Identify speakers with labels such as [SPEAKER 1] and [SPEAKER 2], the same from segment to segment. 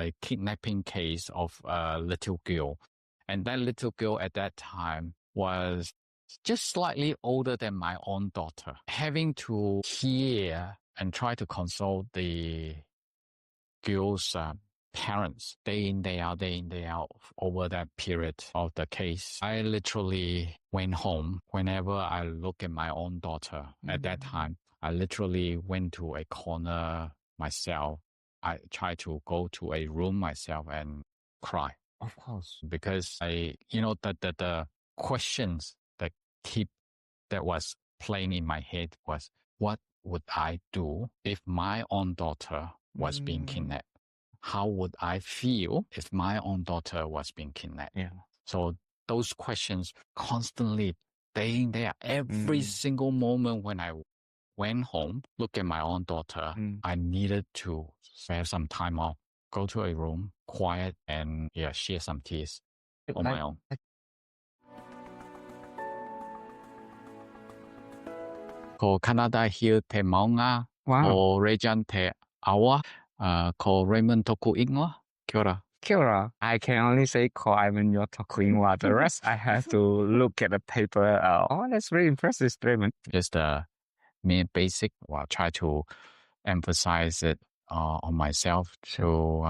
[SPEAKER 1] a kidnapping case of a little girl. And that little girl at that time was just slightly older than my own daughter. Having to hear and try to console the girl's parents day in, day out over that period of the case. I literally went home. Whenever I look at my own daughter at that time, I literally went to a corner myself. I tried to go to a room myself and cry.
[SPEAKER 2] Of course.
[SPEAKER 1] Because the questions that was playing in my head was, what would I do if my own daughter was being kidnapped? How would I feel if my own daughter was being kidnapped?
[SPEAKER 2] Yeah.
[SPEAKER 1] So those questions constantly staying there every single moment when I went home, look at my own daughter. I needed to spare some time off, go to a room, quiet, and share some tears on my own. Ko Canada here te maunga, ko Region te awa, ko Raymond toku ingoa. Kia ora.
[SPEAKER 2] Kia ora. I can only say ko I'm your toku ingoa. The rest I have to look at the paper. That's very impressive, Raymond.
[SPEAKER 1] Just mere basic. Well, try to emphasize it on myself to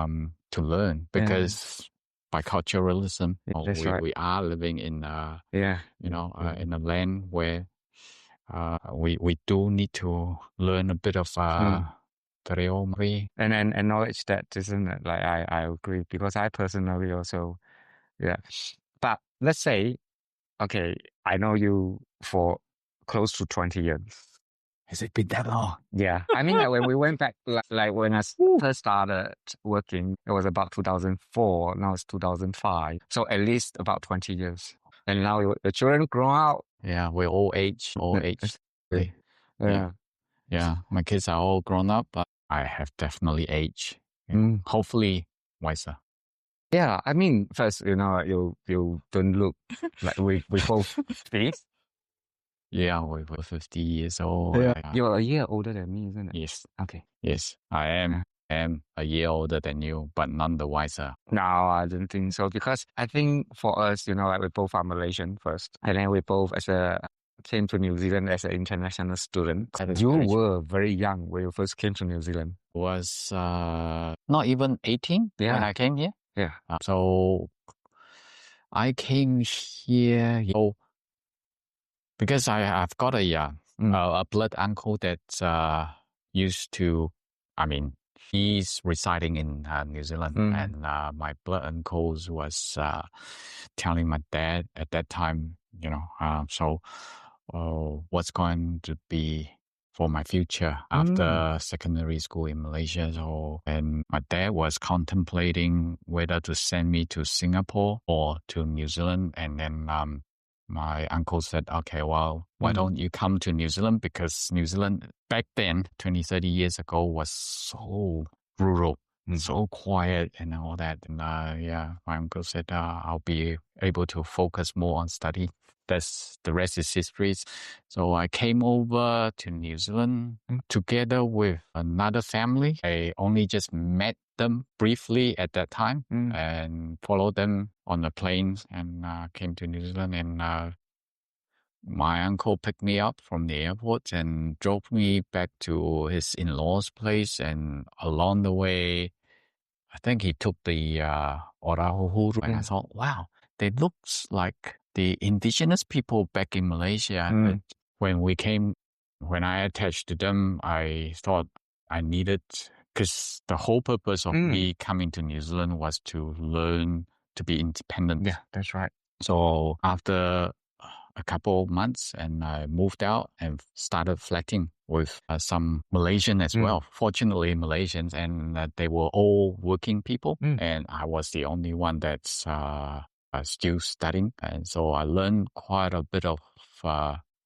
[SPEAKER 1] learn, because biculturalism, we are living in in a land where we do need to learn a bit of Kōrero.
[SPEAKER 2] And acknowledge that, isn't it? Like I agree, because I personally also, But let's say, okay, I know you for close to 20 years.
[SPEAKER 1] Has it been that long?
[SPEAKER 2] Yeah. I mean, like when we went back, like when I first started working, it was about 2004. Now it's 2005. So at least about 20 years. And now the children grow out.
[SPEAKER 1] Yeah, we're all age. Yeah. My kids are all grown up, but I have definitely aged. Hopefully wiser.
[SPEAKER 2] Yeah, I mean, first, you don't look like we both speak.
[SPEAKER 1] Yeah, we're 50 years old.
[SPEAKER 2] Yeah. You're a year older than me, isn't it?
[SPEAKER 1] Yes.
[SPEAKER 2] Okay.
[SPEAKER 1] Yes, I am. Am a year older than you, but none the wiser.
[SPEAKER 2] No, I don't think so, because I think for us, like we both are Malaysian first, and then we both came to New Zealand as an international student. You were very young when you first came to New Zealand.
[SPEAKER 1] Was not even 18 when I came here.
[SPEAKER 2] Yeah.
[SPEAKER 1] So I came here because I've got a blood uncle that used to, he's residing in New Zealand, and my blood uncle was telling my dad at that time, what's going to be for my future after secondary school in Malaysia. And my dad was contemplating whether to send me to Singapore or to New Zealand. And then my uncle said, okay, well, why don't you come to New Zealand? Because New Zealand back then, 20, 30 years ago, was so rural, so quiet and all that. And my uncle said, I'll be able to focus more on study. The rest is history. So I came over to New Zealand together with another family. I only just met them briefly at that time and followed them on a plane and came to New Zealand. And my uncle picked me up from the airport and drove me back to his in-laws' place. And along the way, I think he took the Aotearoa, and I thought, wow, they look like the indigenous people back in Malaysia. When I attached to them, I thought I needed, because the whole purpose of me coming to New Zealand was to learn to be independent.
[SPEAKER 2] Yeah, that's right.
[SPEAKER 1] So after a couple of months, and I moved out and started flatting with some Malaysian as well. Fortunately, Malaysians, and they were all working people, and I was the only one that's still studying. And so I learned quite a bit of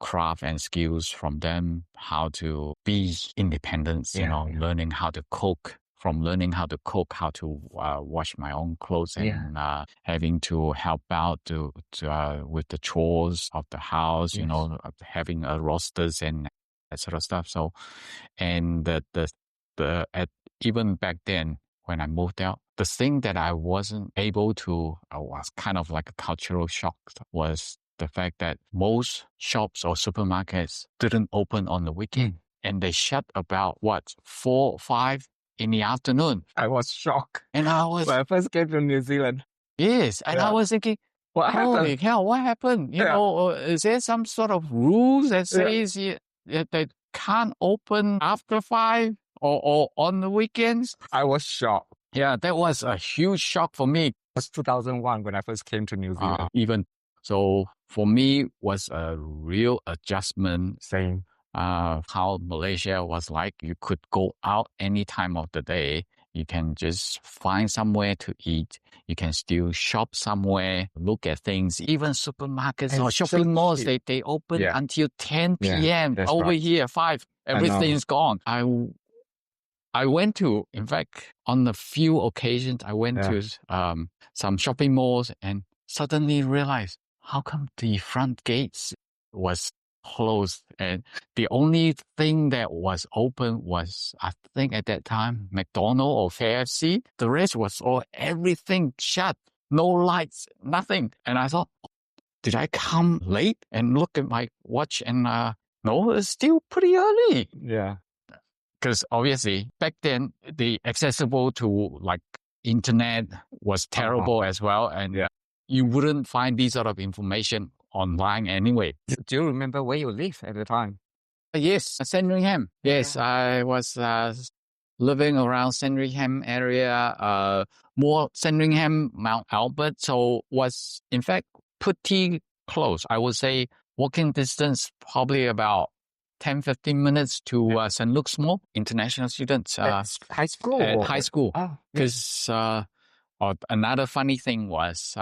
[SPEAKER 1] craft and skills from them, how to be independent, learning how to cook. From learning how to cook, how to wash my own clothes, and having to help out with the chores of the house, having rosters and that sort of stuff. So, and even back then when I moved out, the thing that I wasn't able to, was kind of like a cultural shock, was the fact that most shops or supermarkets didn't open on the weekend. And they shut about 4, 5 in the afternoon.
[SPEAKER 2] I was shocked.
[SPEAKER 1] And I was...
[SPEAKER 2] When I first came to New Zealand.
[SPEAKER 1] Yes. And I was thinking,
[SPEAKER 2] what
[SPEAKER 1] holy
[SPEAKER 2] happened?
[SPEAKER 1] hell, what happened? You know, is there some sort of rules that says that they can't open after 5 or on the weekends?
[SPEAKER 2] I was shocked.
[SPEAKER 1] Yeah, that was a huge shock for me.
[SPEAKER 2] It was 2001 when I first came to New Zealand.
[SPEAKER 1] So for me, was a real adjustment.
[SPEAKER 2] Same.
[SPEAKER 1] How Malaysia was like. You could go out any time of the day. You can just find somewhere to eat. You can still shop somewhere, look at things. Even supermarkets or shopping malls, they open until 10 p.m. Over here, 5. Everything's gone. I went to, in fact, on a few occasions, I went to some shopping malls and suddenly realized, how come the front gates was closed? And the only thing that was open was, I think at that time, McDonald's or KFC. The rest was everything shut. No lights, nothing. And I thought, did I come late? And look at my watch and no, it's still pretty early.
[SPEAKER 2] Yeah.
[SPEAKER 1] Because obviously back then the accessible to like internet was terrible as well, and you wouldn't find this sort of information online anyway.
[SPEAKER 2] Do you remember where you lived at the time?
[SPEAKER 1] Yes, Sandringham. Yes, I was living around Sandringham area, more Sandringham, Mount Albert. So was in fact pretty close. I would say walking distance, probably about 10-15 minutes to St. Luke's Mall, international students.
[SPEAKER 2] High school?
[SPEAKER 1] At high school.
[SPEAKER 2] Because
[SPEAKER 1] another funny thing was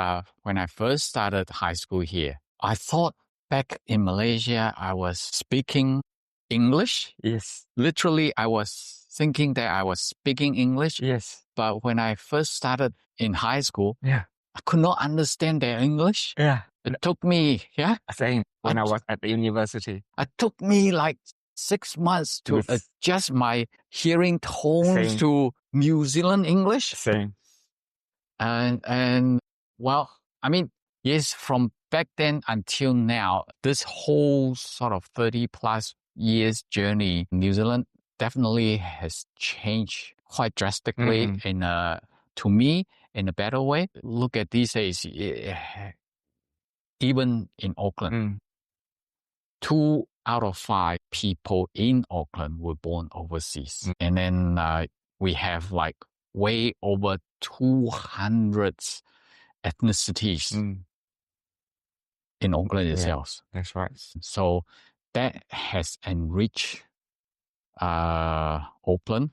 [SPEAKER 1] when I first started high school here, I thought back in Malaysia, I was speaking English.
[SPEAKER 2] Yes.
[SPEAKER 1] Literally, I was thinking that I was speaking English.
[SPEAKER 2] Yes.
[SPEAKER 1] But when I first started in high school,
[SPEAKER 2] I
[SPEAKER 1] could not understand their English.
[SPEAKER 2] Yeah.
[SPEAKER 1] It took me,
[SPEAKER 2] Same. When I was at the university.
[SPEAKER 1] It took me like 6 months to adjust my hearing tones to New Zealand English.
[SPEAKER 2] Same.
[SPEAKER 1] And well, I mean, yes, from back then until now, this whole sort of 30 plus years journey, New Zealand definitely has changed quite drastically to me, in a better way. Look at these days, even in Auckland, 2 out of 5 people in Auckland were born overseas. And then we have like way over 200 ethnicities in Auckland itself.
[SPEAKER 2] That's right.
[SPEAKER 1] So that has enriched Auckland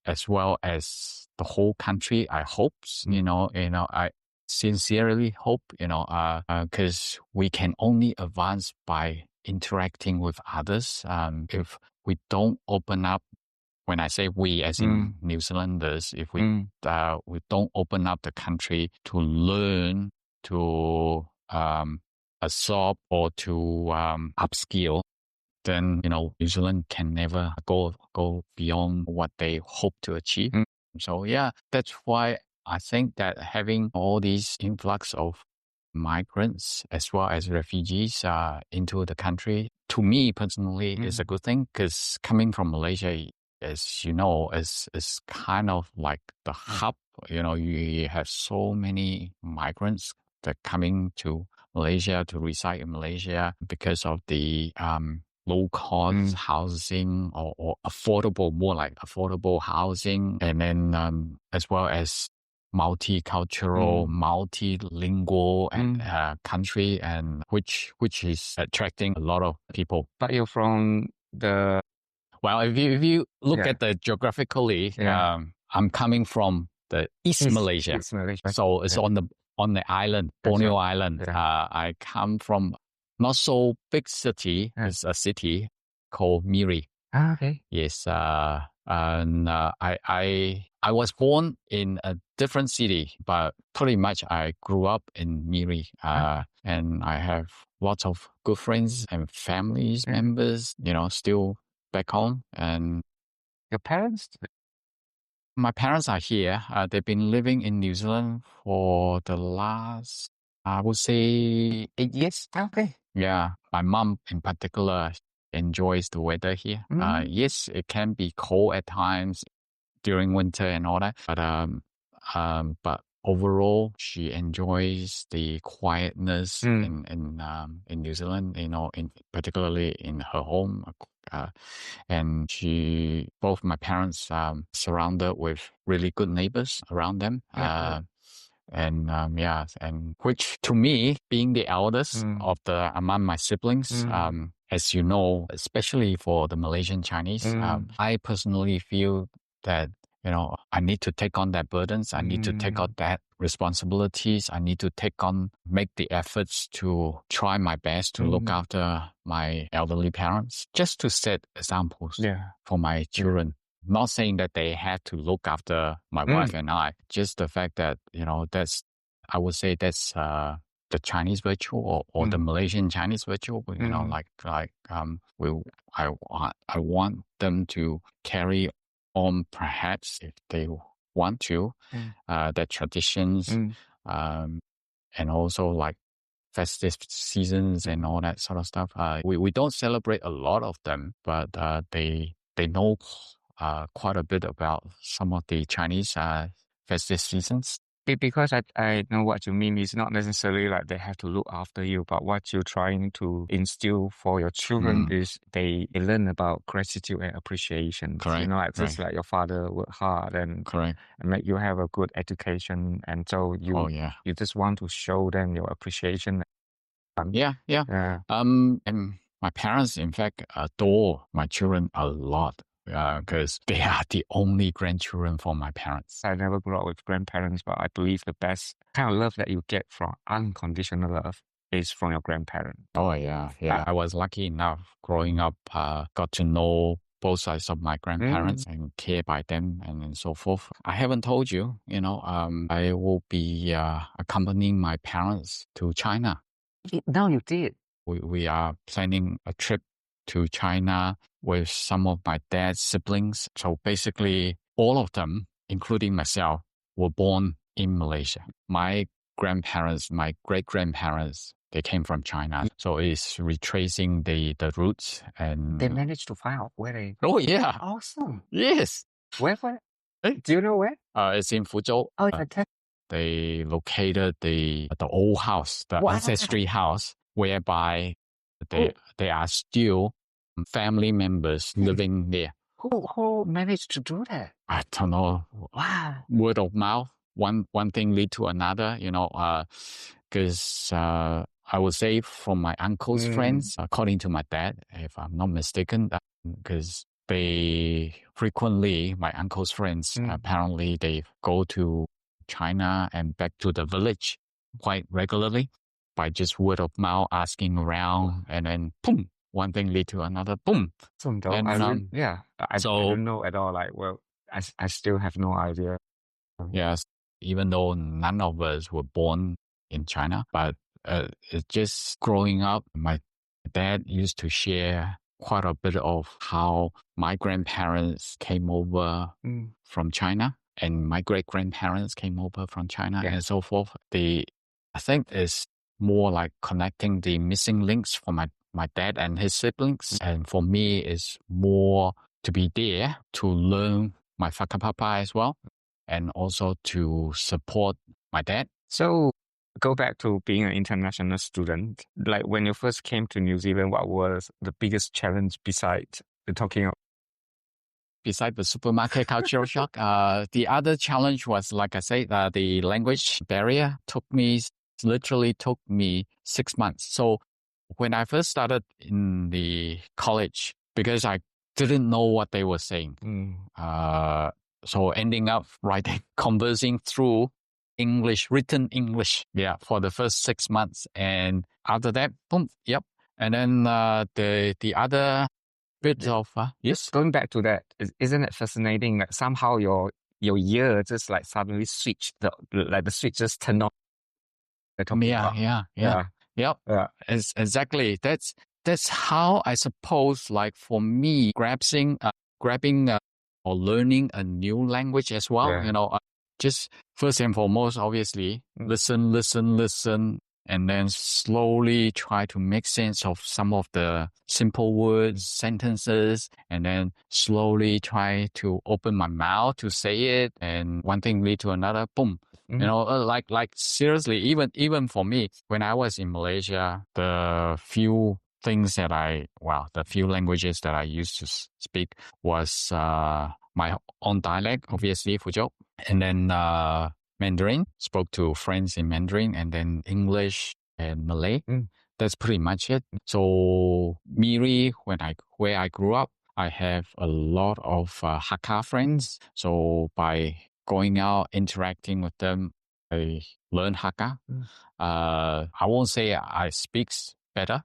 [SPEAKER 1] as well as the whole country. I hope, I sincerely hope, because we can only advance by interacting with others. If we don't open up, when I say we as in New Zealanders, if we don't open up the country to learn, to absorb or to upskill, then, New Zealand can never go beyond what they hope to achieve. So that's why I think that having all these influx of migrants as well as refugees into the country, to me personally, is a good thing, because coming from Malaysia, as you know, is kind of like the hub. You have so many migrants that coming to Malaysia to reside in Malaysia because of the low cost housing or affordable, more like affordable housing, and then as well as multicultural, multilingual country, and which is attracting a lot of people.
[SPEAKER 2] But you're from the...
[SPEAKER 1] Well, if you look at the geographically, I'm coming from the East Malaysia.
[SPEAKER 2] East Malaysia.
[SPEAKER 1] So it's on the island, Borneo Island. I come from not so big city. It's a city called Miri.
[SPEAKER 2] Okay.
[SPEAKER 1] Yes. And I was born in a different city, but pretty much I grew up in Miri. And I have lots of good friends and families members, still back home. And
[SPEAKER 2] your parents,
[SPEAKER 1] My parents are here. They've been living in New Zealand for the last, I would say, 8 years.
[SPEAKER 2] Okay.
[SPEAKER 1] Yeah. My mom in particular enjoys the weather here. Yes, it can be cold at times during winter and all that, but overall, she enjoys the quietness in New Zealand, particularly in her home. And both my parents surrounded with really good neighbors around them. And which to me, being the eldest among my siblings, as you know, especially for the Malaysian Chinese, I personally feel that, I need to take on that burdens. I need to take on that responsibilities. I need to make the efforts to try my best to look after my elderly parents, just to set examples for my children. Not saying that they have to look after my wife and I, just the fact that, I would say that's the Chinese virtue or the Malaysian Chinese virtue, I want them to carry on, perhaps if they want to, their traditions, and also like festive seasons and all that sort of stuff. We don't celebrate a lot of them, but they know quite a bit about some of the Chinese festive seasons.
[SPEAKER 2] Because I know what you mean. It's not necessarily like they have to look after you, but what you're trying to instill for your children is they learn about gratitude and appreciation.
[SPEAKER 1] Correct.
[SPEAKER 2] Just like your father worked hard and make you have a good education, and so you just want to show them your appreciation.
[SPEAKER 1] Yeah. And my parents, in fact, adore my children a lot. Because they are the only grandchildren for my parents.
[SPEAKER 2] I never grew up with grandparents, but I believe the best kind of love that you get from unconditional love is from your grandparents.
[SPEAKER 1] Oh, yeah. I was lucky enough growing up, got to know both sides of my grandparents and care by them and so forth. I haven't told you, I will be accompanying my parents to China.
[SPEAKER 2] No, you did.
[SPEAKER 1] We are planning a trip to China with some of my dad's siblings. So basically, all of them, including myself, were born in Malaysia. My grandparents, my great-grandparents, they came from China. So it's retracing the roots. And
[SPEAKER 2] they managed to find out where they...
[SPEAKER 1] Oh, yeah.
[SPEAKER 2] Awesome.
[SPEAKER 1] Yes.
[SPEAKER 2] Where? Do you know where?
[SPEAKER 1] It's in Fuzhou.
[SPEAKER 2] Oh, it's fantastic.
[SPEAKER 1] They located the old house, the ancestry house, whereby they are still family members living there.
[SPEAKER 2] Who managed to do that?
[SPEAKER 1] I don't know.
[SPEAKER 2] Wow.
[SPEAKER 1] Word of mouth. One thing lead to another, because I would say from my uncle's friends, according to my dad, if I'm not mistaken, because they frequently, my uncle's friends, apparently they go to China and back to the village quite regularly by just word of mouth, asking around, and then boom, one thing lead to another, boom.
[SPEAKER 2] I don't know at all. I still have no idea.
[SPEAKER 1] Yes, even though none of us were born in China, but it's just growing up, my dad used to share quite a bit of how my grandparents came over from China and my great-grandparents came over from China and so forth. I think it's more like connecting the missing links for my dad and his siblings. And for me, it's more to be there to learn my whakapapa as well, and also to support my dad.
[SPEAKER 2] So go back to being an international student. Like when you first came to New Zealand, what was the biggest challenge besides
[SPEAKER 1] Besides the supermarket cultural shock? The other challenge was, like I said, the language barrier literally took me 6 months. So when I first started in the college, because I didn't know what they were saying, so ending up conversing through written English, for the first 6 months. And after that, boom, And then the other bit of, yes?
[SPEAKER 2] Going back to that, isn't it fascinating that somehow your ear just like suddenly switched, the switch just turned on?
[SPEAKER 1] Exactly. That's how I suppose, like for me, grabbing or learning a new language as well.
[SPEAKER 2] Yeah.
[SPEAKER 1] Just first and foremost, obviously, listen, and then slowly try to make sense of some of the simple words, sentences, and then slowly try to open my mouth to say it. And one thing lead to another, boom. Like seriously, even for me, when I was in Malaysia, the few languages that I used to speak was my own dialect, obviously, Fuzhou, and then Mandarin, spoke to friends in Mandarin, and then English and Malay. That's pretty much it. So Miri, where I grew up, I have a lot of Hakka friends. So by going out, interacting with them, I learn Hakka. I won't say I speak better.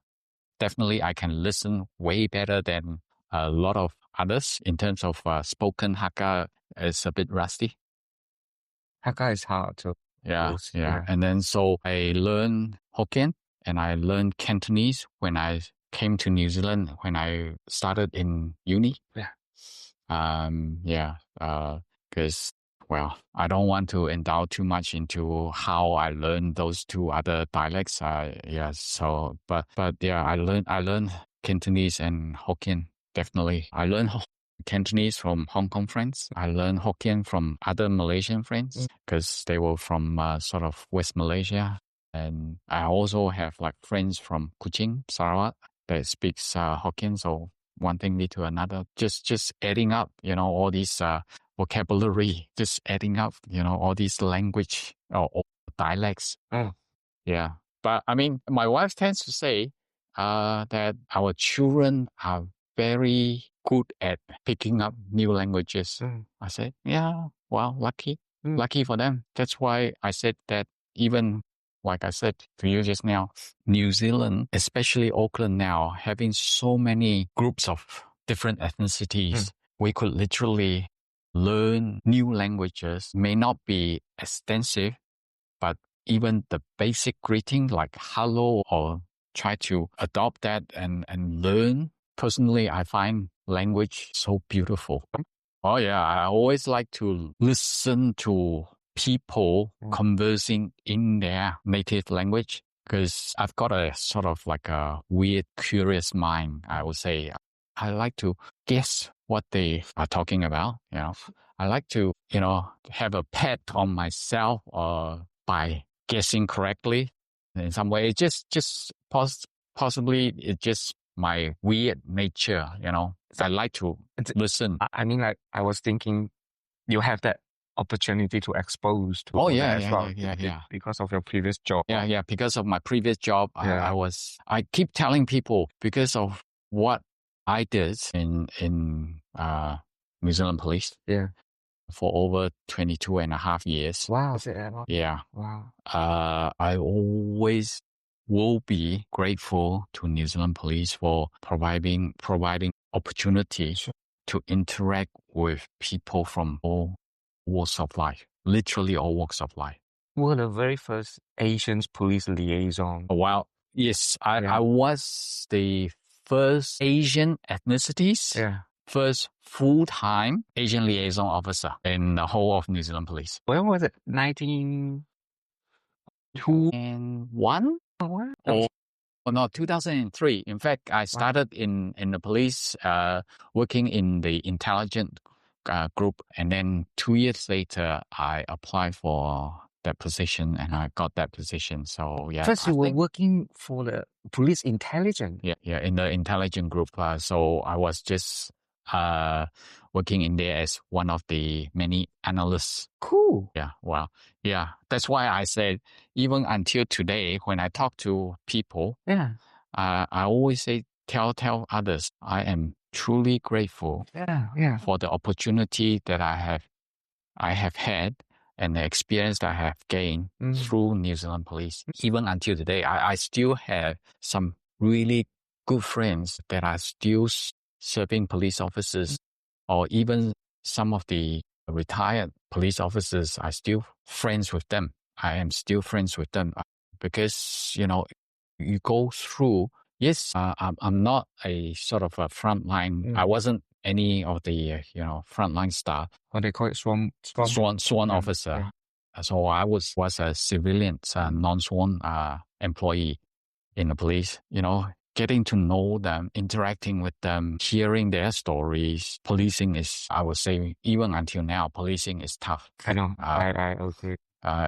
[SPEAKER 1] Definitely, I can listen way better than a lot of others. In terms of spoken Hakka, it's a bit rusty.
[SPEAKER 2] Hakka is hard to use.
[SPEAKER 1] Yeah. And then so I learned Hokkien and I learned Cantonese when I came to New Zealand, when I started in uni. Because I don't want to indulge too much into how I learned those two other dialects. I learned Cantonese and Hokkien, definitely. I learned Cantonese from Hong Kong friends. I learned Hokkien from other Malaysian friends because they were from sort of West Malaysia. And I also have like friends from Kuching, Sarawak, that speaks Hokkien. So one thing lead to another. Just adding up, all these vocabulary, just adding up, all these language or dialects. Yeah. But I mean, my wife tends to say that our children are very good at picking up new languages. I said, yeah, well, lucky for them. That's why I said that even, like I said to you just now, New Zealand, especially Auckland now, having so many groups of different ethnicities, we could literally learn new languages. May not be extensive, but even the basic greeting like hello, or try to adopt that and learn. Personally, I find language so beautiful. Oh yeah, I always like to listen to people conversing in their native language because I've got a sort of like a weird, curious mind, I would say. I like to guess what they are talking about, I like to, have a pat on myself by guessing correctly in some way. It's just possibly it's just my weird nature, I like to listen.
[SPEAKER 2] I mean, like, I was thinking you have that opportunity to expose to that as well. Because of your previous job.
[SPEAKER 1] Yeah, because of my previous job, I keep telling people because of what I did in New Zealand Police.
[SPEAKER 2] Yeah.
[SPEAKER 1] For over 22 and a half years.
[SPEAKER 2] Wow.
[SPEAKER 1] Yeah.
[SPEAKER 2] Wow.
[SPEAKER 1] I always will be grateful to New Zealand Police for providing opportunity to interact with people from all walks of life, literally all walks of life.
[SPEAKER 2] You were the very first Asian police liaison.
[SPEAKER 1] Well, yes, I was the first Asian ethnicities. First full-time Asian liaison officer in the whole of New Zealand Police.
[SPEAKER 2] When was it? 1901?
[SPEAKER 1] Or no, 2003. In fact, I started in the police, working in the intelligence group, and then 2 years later, I applied for that position, and I got that position. So yeah.
[SPEAKER 2] First, you were working for the police intelligence.
[SPEAKER 1] Yeah, in the intelligence group. So I was just working in there as one of the many analysts.
[SPEAKER 2] Cool.
[SPEAKER 1] Yeah, well, yeah. That's why I said, even until today, when I talk to people, I always say, tell others, I am truly grateful for the opportunity that I have had and the experience that I have gained through New Zealand Police. Even until today, I still have some really good friends that are still serving police officers, or even some of the retired police officers are still friends with them. I am still friends with them because, you go through, yes, I'm not a sort of a frontline. I wasn't any of the frontline staff.
[SPEAKER 2] What they call it, sworn
[SPEAKER 1] officer. So I was a civilian, non-sworn employee in the police. Getting to know them, interacting with them, hearing their stories. Policing is, I would say, even until now, policing is tough.
[SPEAKER 2] I know. I agree.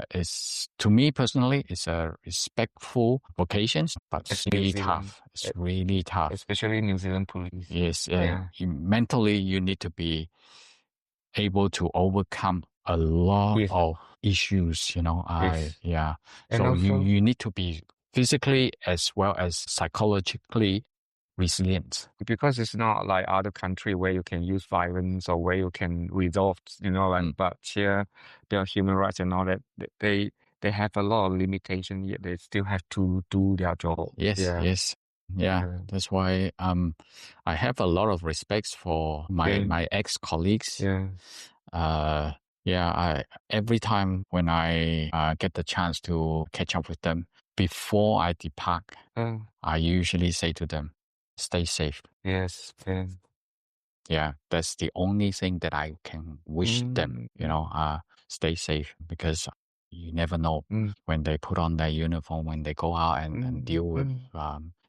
[SPEAKER 1] It's, to me personally, it's a respectful vocation, but it's really tough. It's really tough.
[SPEAKER 2] Especially New Zealand police.
[SPEAKER 1] Yes. Mentally, you need to be able to overcome a lot of issues,
[SPEAKER 2] Yes.
[SPEAKER 1] So also, you need to be physically as well as psychologically resilient.
[SPEAKER 2] Because it's not like other country where you can use violence or where you can resolve, but here there are human rights and all that. They have a lot of limitation, yet they still have to do their job.
[SPEAKER 1] Yes. Yeah. That's why I have a lot of respect for my ex-colleagues. Every time when I get the chance to catch up with them, before I depart, I usually say to them, stay safe.
[SPEAKER 2] Yes.
[SPEAKER 1] Yeah, that's the only thing that I can wish them, stay safe, because you never know when they put on their uniform, when they go out and deal with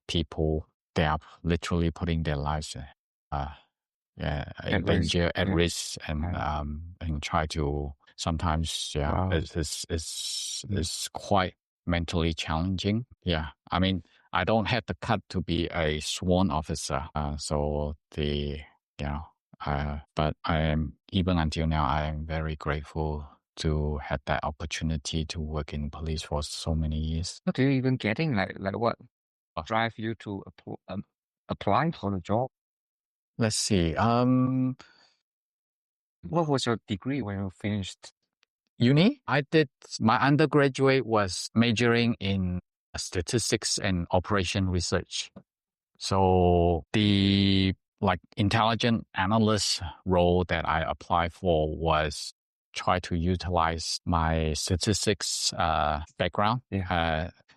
[SPEAKER 1] people, they are literally putting their lives in danger, at risk, and try to sometimes, it's quite mentally challenging. Yeah, I mean, I don't have the cut to be a sworn officer, but I am, even until now, I am very grateful to have that opportunity to work in police for so many years.
[SPEAKER 2] What are you even getting? Like what drive you to apply for the job?
[SPEAKER 1] Let's see.
[SPEAKER 2] What was your degree when you finished
[SPEAKER 1] uni? I did, my undergraduate was majoring in statistics and operation research. So the intelligent analyst role that I applied for was try to utilize my statistics background.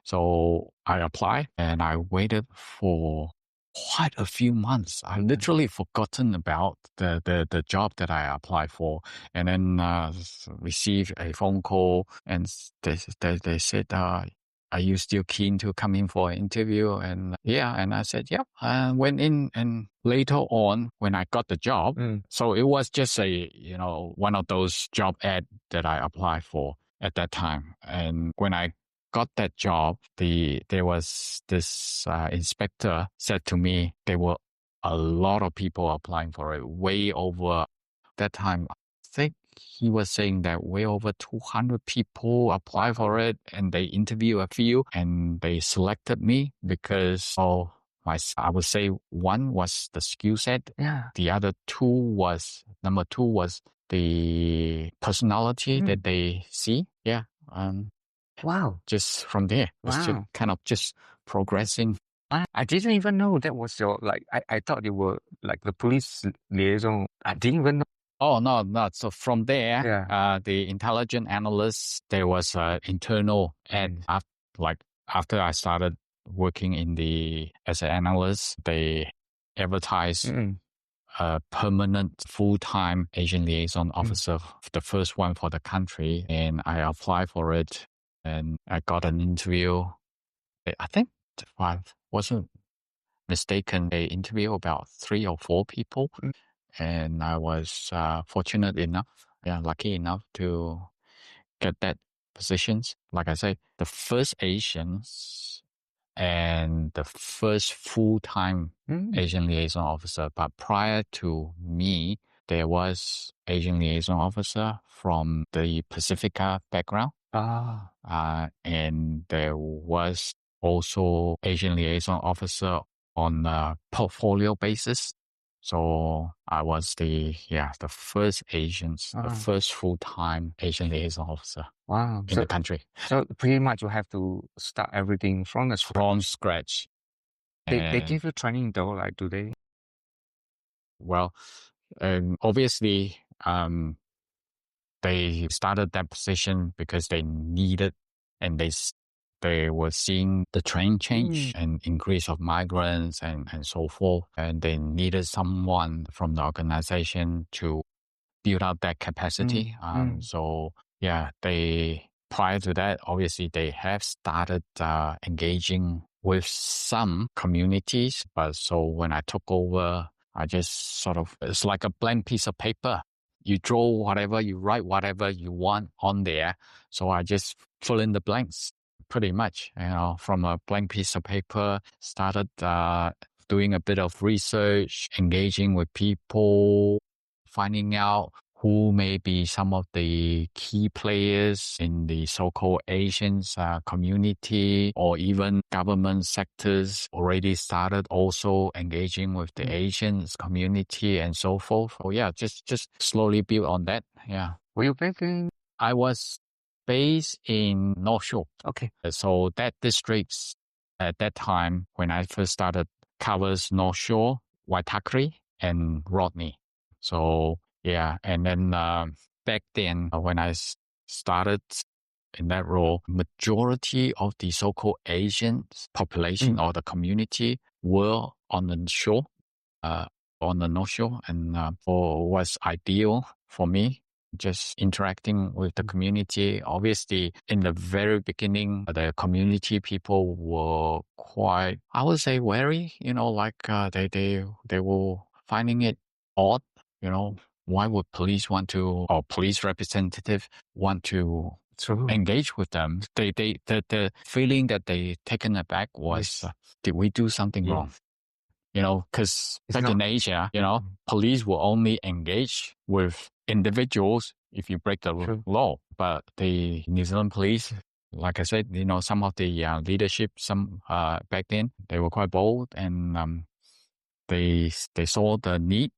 [SPEAKER 1] So I applied and I waited for quite a few months. I literally forgotten about the job that I applied for, and then received a phone call, and they said, are you still keen to come in for an interview? And and I said, yeah. I went in, and later on, when I got the job, so it was just one of those job ad that I applied for at that time. And when I got that job, there was this inspector said to me, there were a lot of people applying for it, way over that time. I think he was saying that way over 200 people applied for it, and they interviewed a few, and they selected me because I would say one was the skill set. The other number two was the personality that they see.
[SPEAKER 2] Wow.
[SPEAKER 1] Just from there, it's just kind of just progressing.
[SPEAKER 2] I didn't even know that was your, I thought you were like the police liaison. I didn't even know.
[SPEAKER 1] Oh, no. So from there, the intelligent analyst, there was internal, and after I started working as an analyst, they advertised a permanent full-time Asian liaison officer, the first one for the country, and I applied for it, and I got an interview. I think, if I wasn't mistaken, they interviewed about 3 or 4 people. And I was fortunate enough, lucky enough to get that positions. Like I say, the first Asians and the first full-time Asian liaison officer. But prior to me, there was Asian liaison officer from the Pacifica background. And there was also Asian liaison officer on a portfolio basis. So I was the first the first full-time Asian liaison officer in the country.
[SPEAKER 2] So pretty much you have to start everything from the scratch.
[SPEAKER 1] From scratch.
[SPEAKER 2] They give you training though, do they?
[SPEAKER 1] Well, obviously, they started that position because they needed, and they were seeing the trend change and increase of migrants and so forth. And they needed someone from the organization to build up that capacity. So yeah, prior to that, obviously they have started engaging with some communities. But so when I took over, I just it's like a blank piece of paper. You draw whatever, you write whatever you want on there. So I just fill in the blanks pretty much, from a blank piece of paper, started doing a bit of research, engaging with people, finding out who may be some of the key players in the so-called Asian community, or even government sectors already started also engaging with the Asian community and so forth. So yeah, just slowly build on that. Yeah.
[SPEAKER 2] Were you based in?
[SPEAKER 1] I was based in North Shore.
[SPEAKER 2] Okay.
[SPEAKER 1] So that district at that time when I first started covers North Shore, Waitakere, and Rodney. So yeah, and then back then when I started in that role, majority of the so-called Asian population or the community were on the shore, on the North Shore, and was ideal for me. Just interacting with the community. Obviously, in the very beginning, the community people were quite, I would say, wary. They were finding it odd. Why would police want to, or police representative want to engage with them? The feeling that they taken aback was, did we do something wrong? Because back in Asia, police will only engage with individuals if you break the law. But the New Zealand police, like I said, some of the leadership, back then, they were quite bold, and they saw the need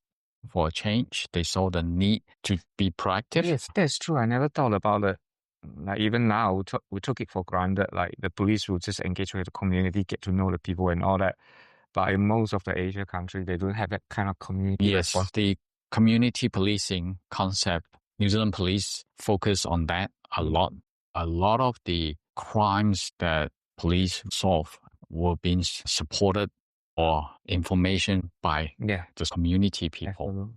[SPEAKER 1] for change. They saw the need to be proactive.
[SPEAKER 2] Yes, that's true. I never thought about it. Like even now, we took it for granted. Like the police will just engage with the community, get to know the people and all that. But in most of the Asia countries, they don't have that kind of community response.
[SPEAKER 1] The community policing concept, New Zealand police focus on that a lot. A lot of the crimes that police solve were being supported or information by the community people.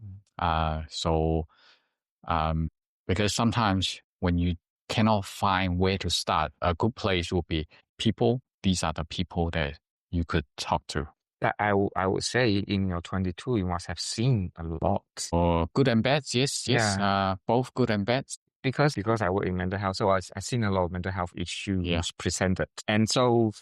[SPEAKER 1] Because sometimes when you cannot find where to start, a good place will be people. These are the people that you could talk to.
[SPEAKER 2] I would say in your 22, you must have seen a lot.
[SPEAKER 1] Good and bad, yes. Both good and bad.
[SPEAKER 2] Because I work in mental health, so I've seen a lot of mental health issues presented. And so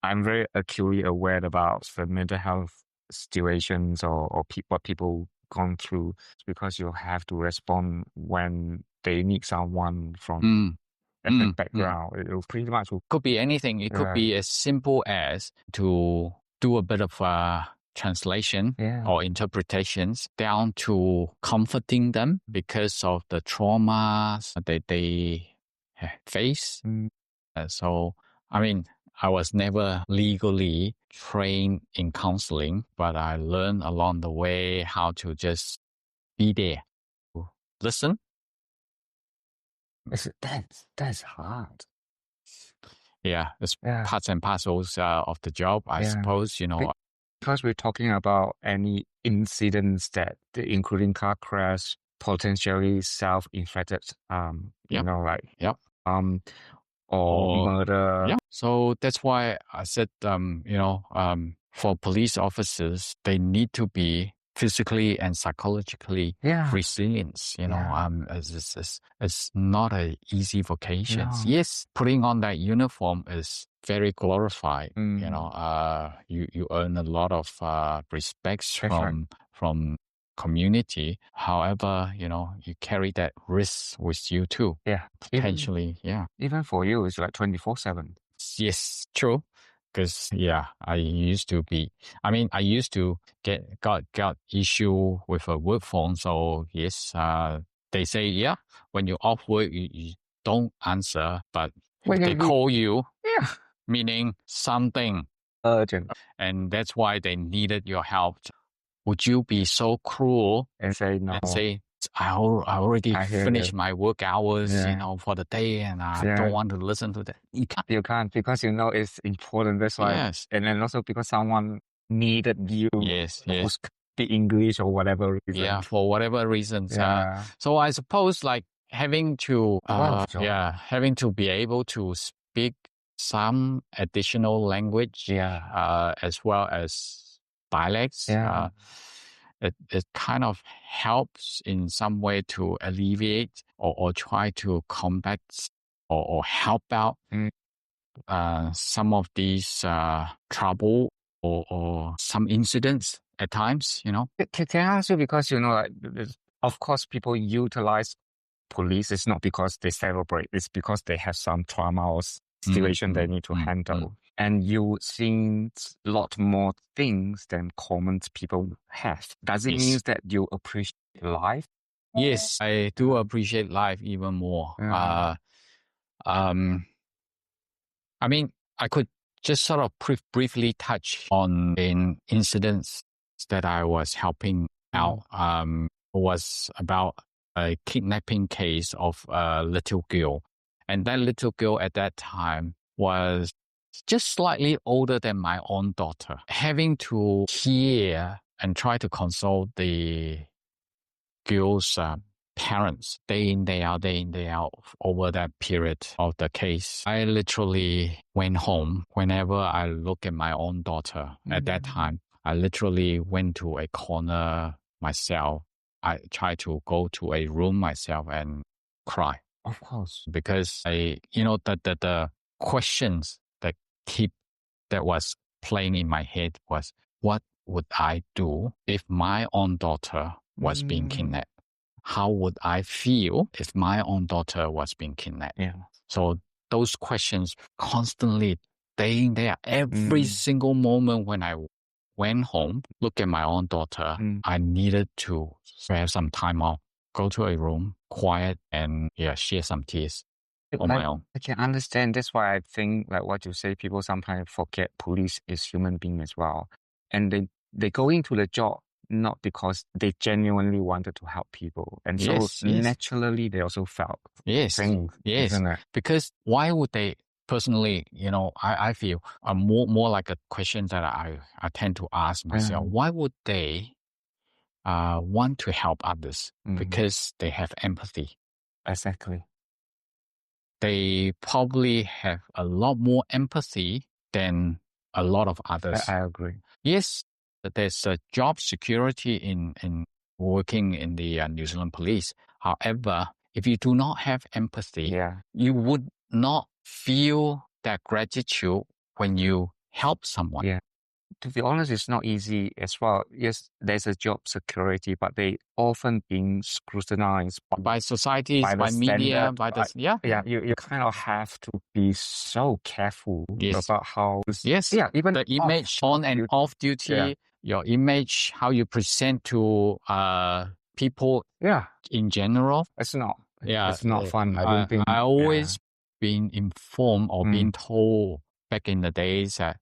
[SPEAKER 2] I'm very acutely aware about the mental health situations or what people gone through, because you have to respond when they need someone from ethnic background. It pretty much
[SPEAKER 1] could be anything. It could be as simple as to do a bit of translation or interpretations, down to comforting them because of the traumas that they face. So, I mean, I was never legally trained in counseling, but I learned along the way how to just be there, listen.
[SPEAKER 2] That's hard.
[SPEAKER 1] Yeah, it's parts and parcels of the job, I suppose,
[SPEAKER 2] Because we're talking about any incidents that, including car crash, potentially self-inflicted, or murder.
[SPEAKER 1] Yeah. So that's why I said, for police officers, they need to be physically and psychologically resilient. It's not an easy vocation. No. Yes, putting on that uniform is very glorified. You earn a lot of respect from community. However, you carry that risk with you too.
[SPEAKER 2] Yeah,
[SPEAKER 1] potentially.
[SPEAKER 2] Even for you, it's like 24/7.
[SPEAKER 1] Yes, true. Because I used to got issue with a work phone. So yes, they say when you're off work, you don't answer, but they call you, meaning something
[SPEAKER 2] urgent,
[SPEAKER 1] and that's why they needed your help. Would you be so cruel
[SPEAKER 2] and say no?
[SPEAKER 1] And say I already finished
[SPEAKER 2] you.
[SPEAKER 1] my work hours,
[SPEAKER 2] Yeah.
[SPEAKER 1] for the day, and I
[SPEAKER 2] Yeah.
[SPEAKER 1] don't want to listen to that.
[SPEAKER 2] You can't because it's important. That's why.
[SPEAKER 1] Yes.
[SPEAKER 2] And then also because someone needed you
[SPEAKER 1] Yes.
[SPEAKER 2] to speak English or whatever reason.
[SPEAKER 1] Yeah, for whatever reasons.
[SPEAKER 2] Yeah.
[SPEAKER 1] So I suppose like having to,
[SPEAKER 2] Sure.
[SPEAKER 1] having to be able to speak some additional language,
[SPEAKER 2] Yeah.
[SPEAKER 1] as well as dialects.
[SPEAKER 2] Yeah.
[SPEAKER 1] It kind of helps in some way to alleviate or try to combat or help out some of these trouble or some incidents at times,
[SPEAKER 2] Can I ask you, because like, of course people utilize police. It's not because they celebrate, it's because they have some trauma or situation they need to handle. And you seen a lot more things than common people have. Does it mean that you appreciate life?
[SPEAKER 1] Yes, I do appreciate life even more. I mean, I could just sort of briefly touch on incidents that I was helping out. Was about a kidnapping case of a little girl. And that little girl at that time was just slightly older than my own daughter. Having to hear and try to console the girl's parents day in, day out over that period of the case. I literally went home whenever I look at my own daughter at that time. I literally went to a corner myself. I tried to go to a room myself and cry.
[SPEAKER 2] Of course.
[SPEAKER 1] Because the questions that was playing in my head was, what would I do if my own daughter was being kidnapped? How would I feel if my own daughter was being kidnapped?
[SPEAKER 2] Yeah.
[SPEAKER 1] So those questions constantly staying there every single moment when I went home, look at my own daughter. I needed to spare some time off, go to a room, quiet, and share some tears on my own.
[SPEAKER 2] I can understand. That's why I think, like what you say, people sometimes forget police is human being as well. And they go into the job not because they genuinely wanted to help people. And so naturally they also felt things, isn't it?
[SPEAKER 1] Because why would they, personally, I feel more like a question that I tend to ask myself. Why would they want to help others? Because they have empathy.
[SPEAKER 2] Exactly.
[SPEAKER 1] They probably have a lot more empathy than a lot of others.
[SPEAKER 2] I agree.
[SPEAKER 1] Yes, there's a job security in working in the New Zealand police. However, if you do not have empathy, you would not feel that gratitude when you help someone.
[SPEAKER 2] Yeah. To be honest, it's not easy as well. Yes, there's a job security, but they often being scrutinized
[SPEAKER 1] by societies, by media, by the
[SPEAKER 2] you kind of have to be so careful about how even
[SPEAKER 1] the image on and off duty, your image, how you present to people in general.
[SPEAKER 2] It's not fun. I don't think.
[SPEAKER 1] I always been informed or been told back in the days that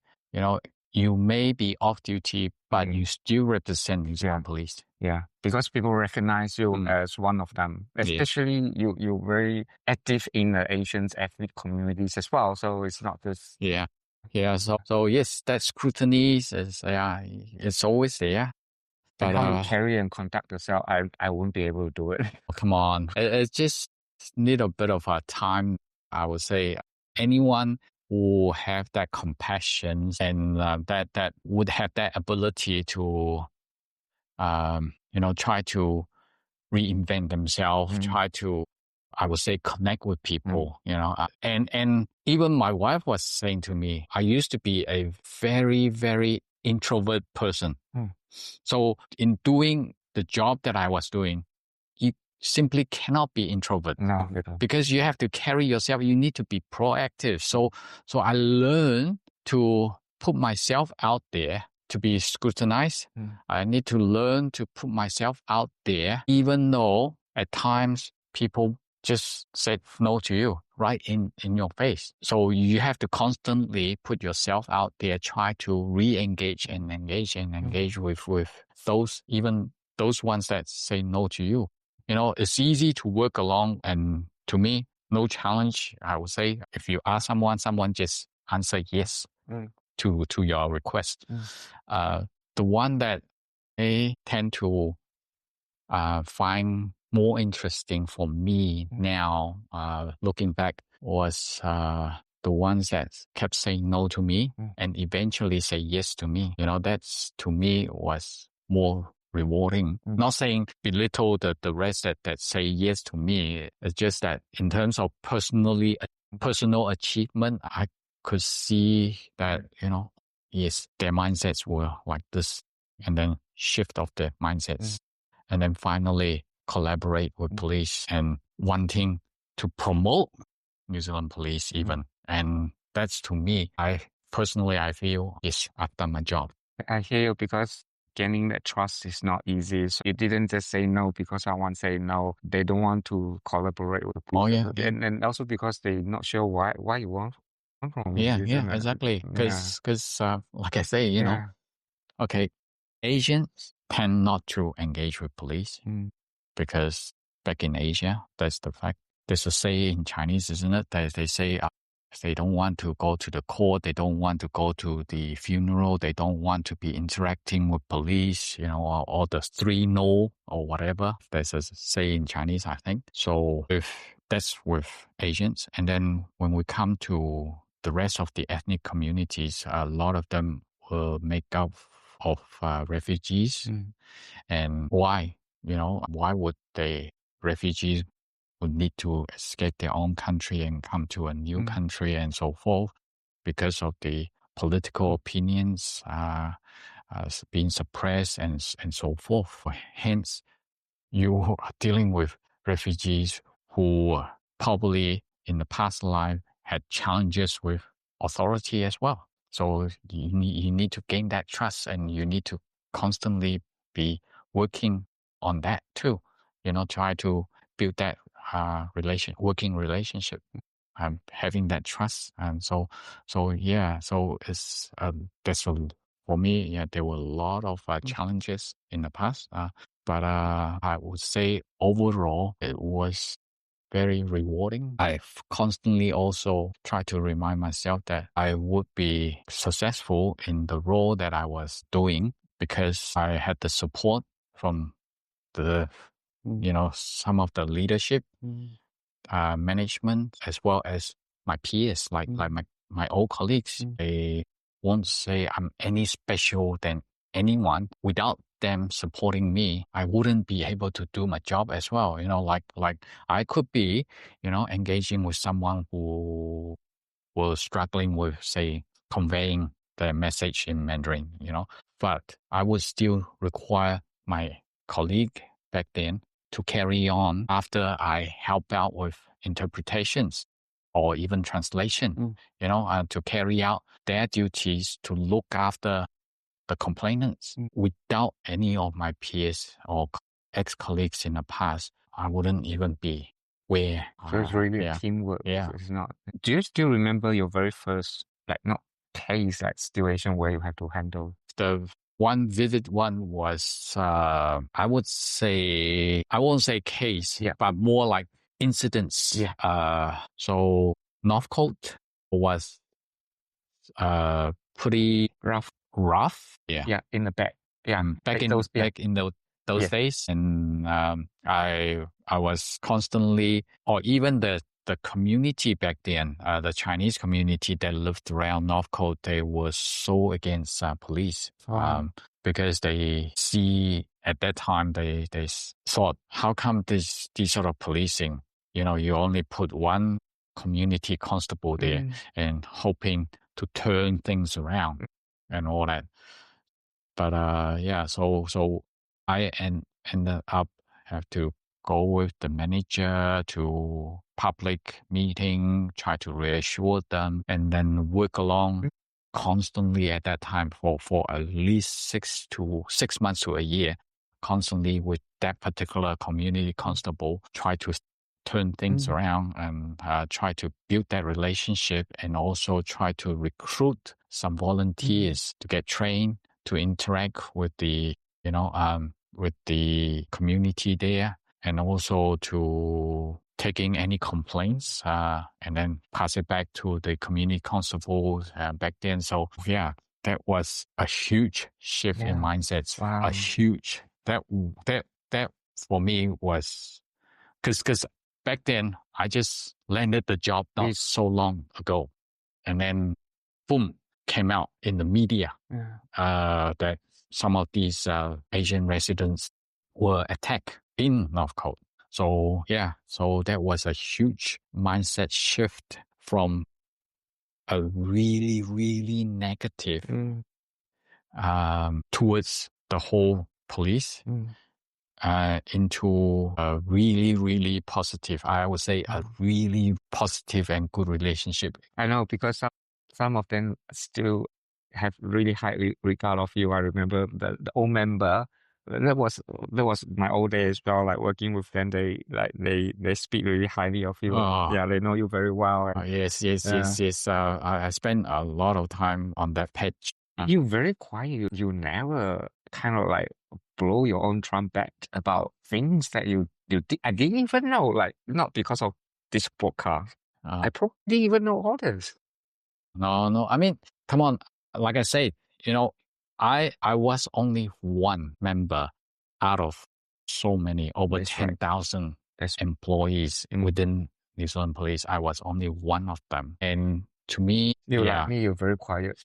[SPEAKER 1] you may be off duty, but you still represent New Zealand police.
[SPEAKER 2] Yeah, because people recognize you as one of them. Especially you're very active in the Asian ethnic communities as well. So it's not just
[SPEAKER 1] So yes, that scrutiny is it's always there.
[SPEAKER 2] But how you carry and conduct yourself, I won't be able to do it.
[SPEAKER 1] Come on, it just need a bit of a time. I would say anyone who have that compassion and that would have that ability to try to reinvent themselves, try to, I would say, connect with people, and even my wife was saying to me, I used to be a very, very introvert person. So in doing the job that I was doing, you simply cannot be introvert.
[SPEAKER 2] No,
[SPEAKER 1] because you have to carry yourself. You need to be proactive. So I learned to put myself out there to be scrutinized. I need to learn to put myself out there, even though at times people just said no to you right in your face. So you have to constantly put yourself out there, try to re-engage and engage with those, even those ones that say no to you. it's easy to work along. And to me, no challenge. I would say if you ask someone just answer yes to your request. The one that they tend to find more interesting for me now, looking back, was the ones that kept saying no to me and eventually say yes to me. That's to me was more rewarding. Not saying belittle the rest that say yes to me. It's just that in terms of personal achievement, I could see that, yes, their mindsets were like this, and then shift of the mindsets. And then finally collaborate with police and wanting to promote New Zealand police even. And that's, to me, I feel, yes, I've done my job.
[SPEAKER 2] I hear you, because gaining that trust is not easy. So you didn't just say no because someone say no. They don't want to collaborate with people.
[SPEAKER 1] Oh, yeah.
[SPEAKER 2] And also because they're not sure why you want from me.
[SPEAKER 1] Yeah, exactly. Because, like I say, okay, Asians tend not to engage with police because back in Asia, that's the fact. There's a say in Chinese, isn't it? They say they don't want to go to the court. They don't want to go to the funeral. They don't want to be interacting with police, or the 3 no or whatever. There's a say in Chinese, I think. So that's with Asians. And then when we come to the rest of the ethnic communities, a lot of them will make up of refugees. And why? Why would refugees would need to escape their own country and come to a new country and so forth? Because of the political opinions being suppressed and so forth. Hence, you are dealing with refugees who probably in the past life had challenges with authority as well. So you need to gain that trust, and you need to constantly be working on that too. Try to build that working relationship, having that trust. And so it's that's for me. Yeah, there were a lot of challenges in the past, but I would say overall it was very rewarding. I've constantly also tried to remind myself that I would be successful in the role that I was doing because I had the support from the, some of the leadership, management, as well as my peers, like my old colleagues. They won't say I'm any special than anyone. Without them supporting me, I wouldn't be able to do my job as well. Like I could be, engaging with someone who was struggling with, say, conveying the message in Mandarin, but I would still require my colleague back then to carry on after I help out with interpretations or even translation, to carry out their duties to look after the complainants. Without any of my peers or ex-colleagues in the past, I wouldn't even be where.
[SPEAKER 2] So it's really teamwork.
[SPEAKER 1] Yeah.
[SPEAKER 2] So it's not. Do you still remember your very first, not case, situation where you have to handle?
[SPEAKER 1] The one vivid one was, I won't say case, but more like incidents. So Northcote was pretty rough.
[SPEAKER 2] Yeah, in the back. Yeah,
[SPEAKER 1] back in those days, and I was constantly, or even the community back then, the Chinese community that lived around Northcote, they were so against police, because they see at that time they thought, how come this sort of policing? You only put one community constable there and hoping to turn things around and all that. But so I ended up have to go with the manager to public meeting, try to reassure them, and then work along constantly at that time for at least 6 months to a year, constantly with that particular community constable, try to turn things around and try to build that relationship, and also try to recruit some volunteers to get trained to interact with the with the community there. and also to taking any complaints and then pass it back to the community constable back then. So yeah, that was a huge shift in mindsets.
[SPEAKER 2] Wow.
[SPEAKER 1] A huge that for me was because back then I just landed the job not so long ago, and then boom, came out in the media that some of these Asian residents were attacked in North Coast. So yeah, so that was a huge mindset shift from a really, really negative towards the whole police into a really, really positive, I would say a really positive and good relationship.
[SPEAKER 2] I know, because some of them still have really high regard of you. I remember the old member. That was my old days as well. Like working with them, they speak really highly of you. Yeah, they know you very well.
[SPEAKER 1] Yes. I spent a lot of time on that page.
[SPEAKER 2] You're very quiet. You never kind of like blow your own trumpet about things that you did. I didn't even know. Like, not because of this podcast. I probably didn't even know all this.
[SPEAKER 1] No. I mean, come on. Like I said, I was only one member out of so many, over 10,000 employees within New Zealand Police. I was only one of them. And to me,
[SPEAKER 2] like me, you're very quiet.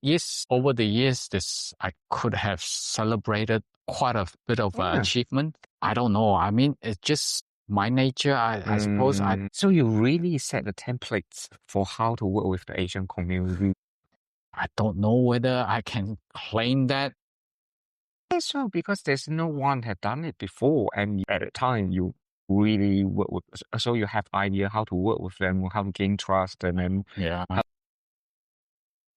[SPEAKER 1] Yes, over the years, I could have celebrated quite a bit of achievement. I don't know. I mean, it's just my nature, I suppose.
[SPEAKER 2] So you really set the templates for how to work with the Asian community.
[SPEAKER 1] I don't know whether I can claim that.
[SPEAKER 2] So, because there's no one had done it before, and at the time you really work with, so you have idea how to work with them, how to gain trust, and then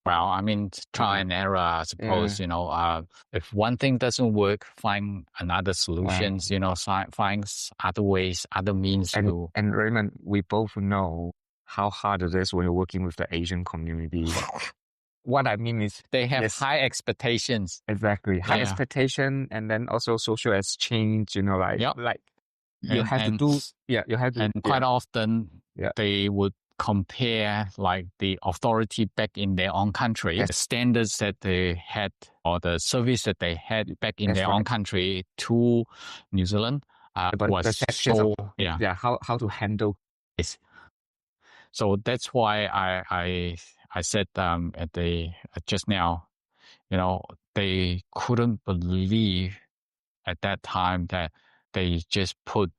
[SPEAKER 1] well, I mean, try and error, I suppose. If one thing doesn't work, find another solutions. Find other ways, other means to.
[SPEAKER 2] And Raymond, we both know how hard it is when you're working with the Asian community. What I mean is
[SPEAKER 1] they have high expectations.
[SPEAKER 2] Exactly. High expectation, and then also social exchange, you have to do. Yeah, you have to.
[SPEAKER 1] And quite often they would compare like the authority back in their own country, the standards that they had or the service that they had back in their own country to New Zealand.
[SPEAKER 2] But
[SPEAKER 1] was
[SPEAKER 2] so how to handle
[SPEAKER 1] this. So that's why I said just now, they couldn't believe at that time that they just put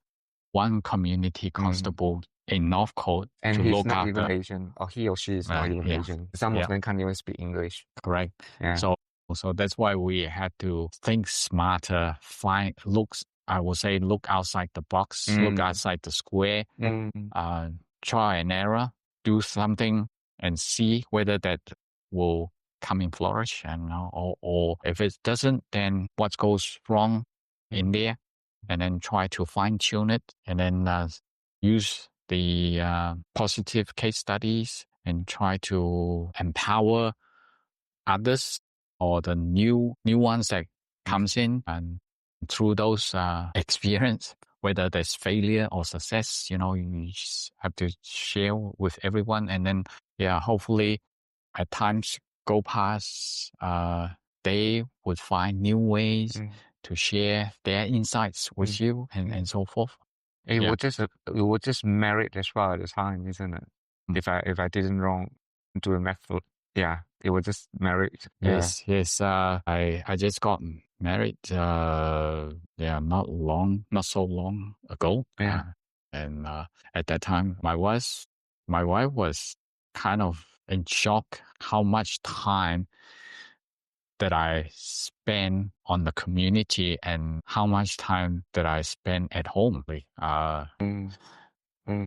[SPEAKER 1] one community constable in North Coast
[SPEAKER 2] and
[SPEAKER 1] to
[SPEAKER 2] he's
[SPEAKER 1] look
[SPEAKER 2] not
[SPEAKER 1] after.
[SPEAKER 2] even Asian, or he or she is not even Asian. Some of them can't even speak English.
[SPEAKER 1] Correct.
[SPEAKER 2] Yeah.
[SPEAKER 1] So that's why we had to think smarter, look outside the box, look outside the square, try and error, do something and see whether that will come in flourish, and or if it doesn't, then what goes wrong in there, and then try to fine tune it, and then use the positive case studies and try to empower others or the new ones that comes in, and through those experience, whether there's failure or success, you just have to share with everyone, and then hopefully at times go past, they would find new ways to share their insights with you and so forth.
[SPEAKER 2] It was just merit as well at the time, isn't it? If I didn't wrong do the method, it was just merit.
[SPEAKER 1] Yes. I just got married. Not so long ago. And at that time, my wife was kind of in shock how much time that I spend on the community and how much time that I spend at home.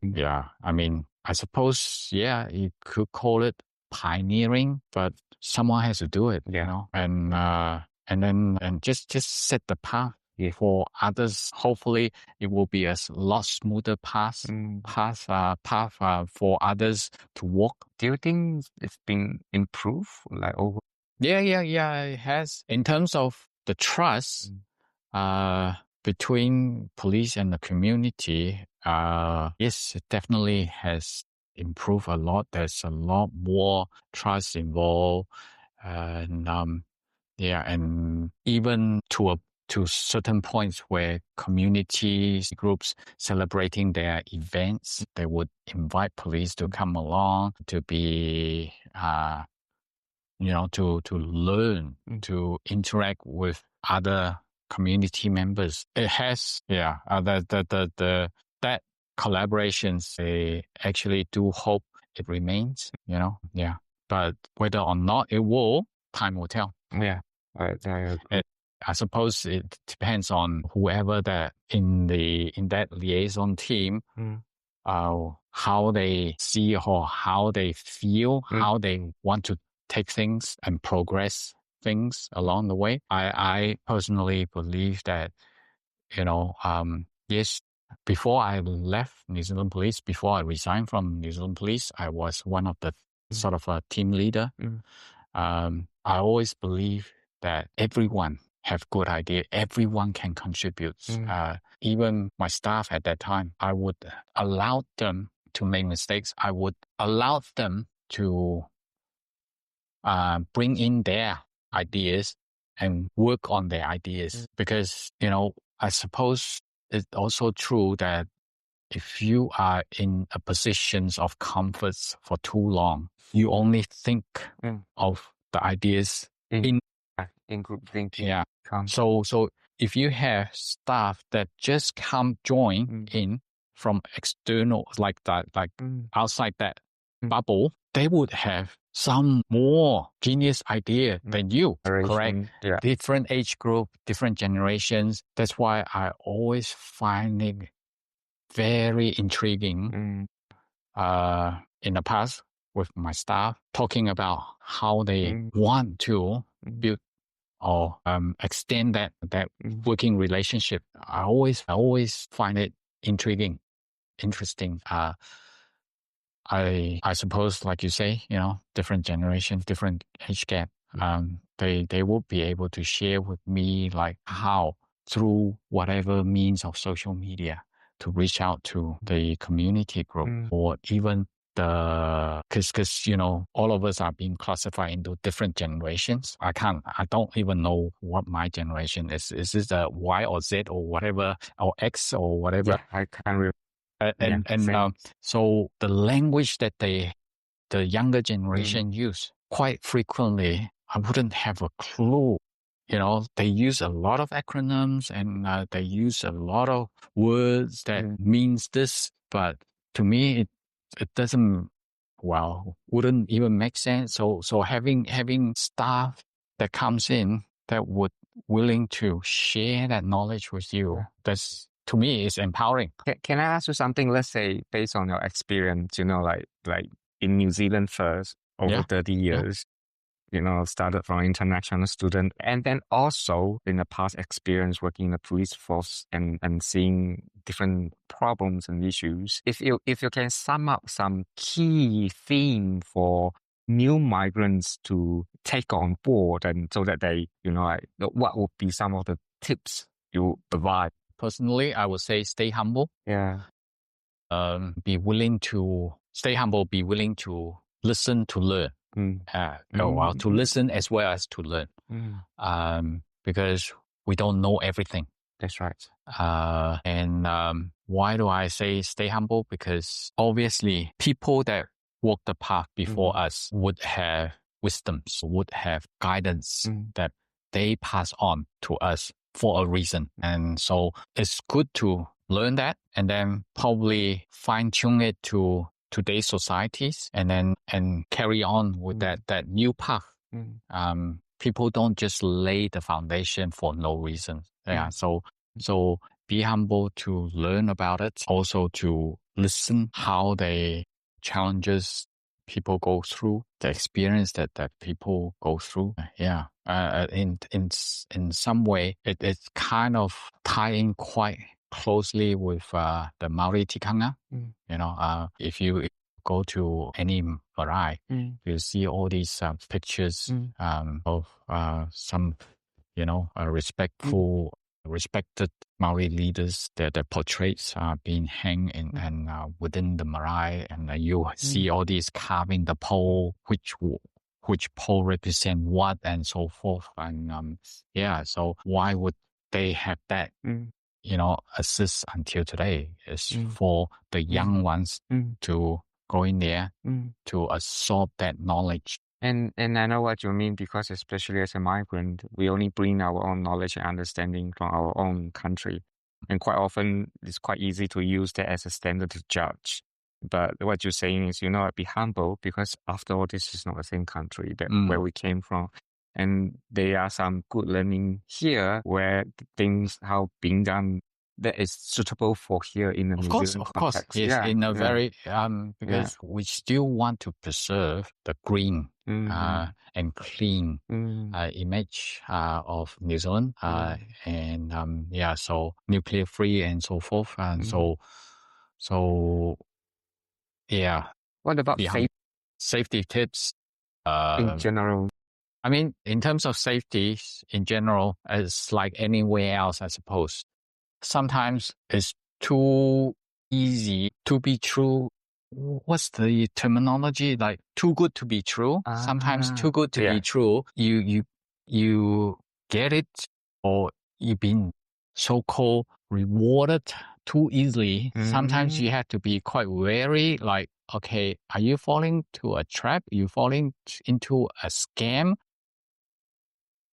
[SPEAKER 1] Yeah, I mean, I suppose, you could call it pioneering, but someone has to do it, and just set the path for others. Hopefully, it will be a lot smoother path for others to walk.
[SPEAKER 2] Do you think it's been improved, like over?
[SPEAKER 1] Yeah, it has. In terms of the trust, between police and the community, yes, it definitely has improved a lot. There's a lot more trust involved, and and even to certain points where communities groups celebrating their events, they would invite police to come along to be to learn, to interact with other community members. It has, that collaborations, they actually do hope it remains, But whether or not it will, time will tell.
[SPEAKER 2] Yeah.
[SPEAKER 1] I suppose it depends on whoever that in that liaison team, how they see or how they feel, how they want to take things and progress things along the way. I personally believe that, yes, before I left New Zealand Police, before I resigned from New Zealand Police, I was one of the sort of a team leader. I always believe that everyone have good idea. Everyone can contribute. Even my staff at that time, I would allow them to make mistakes. I would allow them to bring in their ideas and work on their ideas. Because, I suppose it's also true that if you are in a position of comfort for too long, you only think of the ideas in
[SPEAKER 2] group thinking.
[SPEAKER 1] Yeah. So if you have staff that just come join in from external, like that, outside that bubble, they would have some more genius idea than you, correct?
[SPEAKER 2] Yeah.
[SPEAKER 1] Different age group, different generations. That's why I always find it very intriguing in the past with my staff, talking about how they want to build or extend that working relationship. I always find it intriguing, interesting. I suppose, like you say, different generation, different age gap. They will be able to share with me like how through whatever means of social media to reach out to the community group or even because all of us are being classified into different generations. I don't even know what my generation is. Is this a Y or Z or whatever, or X or whatever?
[SPEAKER 2] Yeah, I can't
[SPEAKER 1] remember. So the language that the younger generation use quite frequently, I wouldn't have a clue. They use a lot of acronyms and they use a lot of words that means this, but to me it doesn't, wouldn't even make sense. So having staff that comes in that would willing to share that knowledge with you, that's, to me, is empowering.
[SPEAKER 2] Can I ask you something? Let's say based on your experience, like in New Zealand first, over 30 years, started from international student, and then also in the past experience working in the police force and seeing different problems and issues. If you can sum up some key theme for new migrants to take on board, and so that they, what would be some of the tips you provide?
[SPEAKER 1] Personally, I would say stay humble.
[SPEAKER 2] Yeah.
[SPEAKER 1] Be willing to stay humble. Be willing to listen to learn. To listen as well as to learn. Because we don't know everything.
[SPEAKER 2] That's right.
[SPEAKER 1] Why do I say stay humble? Because obviously people that walk the path before us would have wisdoms, would have guidance that they pass on to us for a reason. And so it's good to learn that and then probably fine tune it to today's societies and carry on with that new path. People don't just lay the foundation for no reason. Yeah. So be humble to learn about it. Also to listen how the challenges people go through, the experience that people go through. Yeah. In some way, it's kind of tying quite closely with the Maori tikanga. If you go to any marae, you see all these pictures of some, respected Maori leaders, their portraits are being hanged and within the marae, and you see all these carving the pole, which pole represent what, and so forth. And so why would they have that? Assist until today is for the young ones to go in there to absorb that knowledge.
[SPEAKER 2] And I know what you mean, because especially as a migrant, we only bring our own knowledge and understanding from our own country. And quite often, it's quite easy to use that as a standard to judge. But what you're saying is, be humble, because after all, this is not the same country where we came from. And there are some good learning here where things how being done that is suitable for here in the New Zealand context.
[SPEAKER 1] Yes, in a very because we still want to preserve the green and clean image of New Zealand, and so nuclear free and so forth, and so
[SPEAKER 2] What about
[SPEAKER 1] safety tips
[SPEAKER 2] in general?
[SPEAKER 1] I mean, in terms of safety in general, it's like anywhere else, I suppose. Sometimes it's too easy to be true. What's the terminology? Like too good to be true. Sometimes too good to be true. You get it, or you've been so-called rewarded too easily. Sometimes you have to be quite wary. Like, okay, are you falling to a trap? Are you falling into a scam?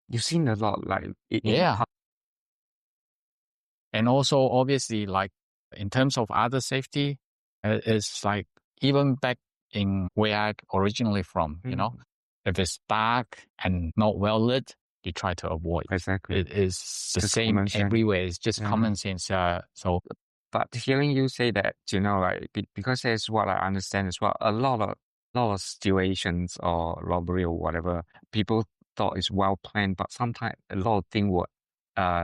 [SPEAKER 2] You've seen a lot, like
[SPEAKER 1] and also, obviously, like in terms of other safety, it's like even back in where I originally from, if it's dark and not well lit, you try to avoid.
[SPEAKER 2] Exactly.
[SPEAKER 1] It is the same everywhere. It's just common sense.
[SPEAKER 2] But hearing you say that, like because that's what I understand as well. A lot of situations or robbery or whatever, people thought is well planned, but sometimes a lot of things were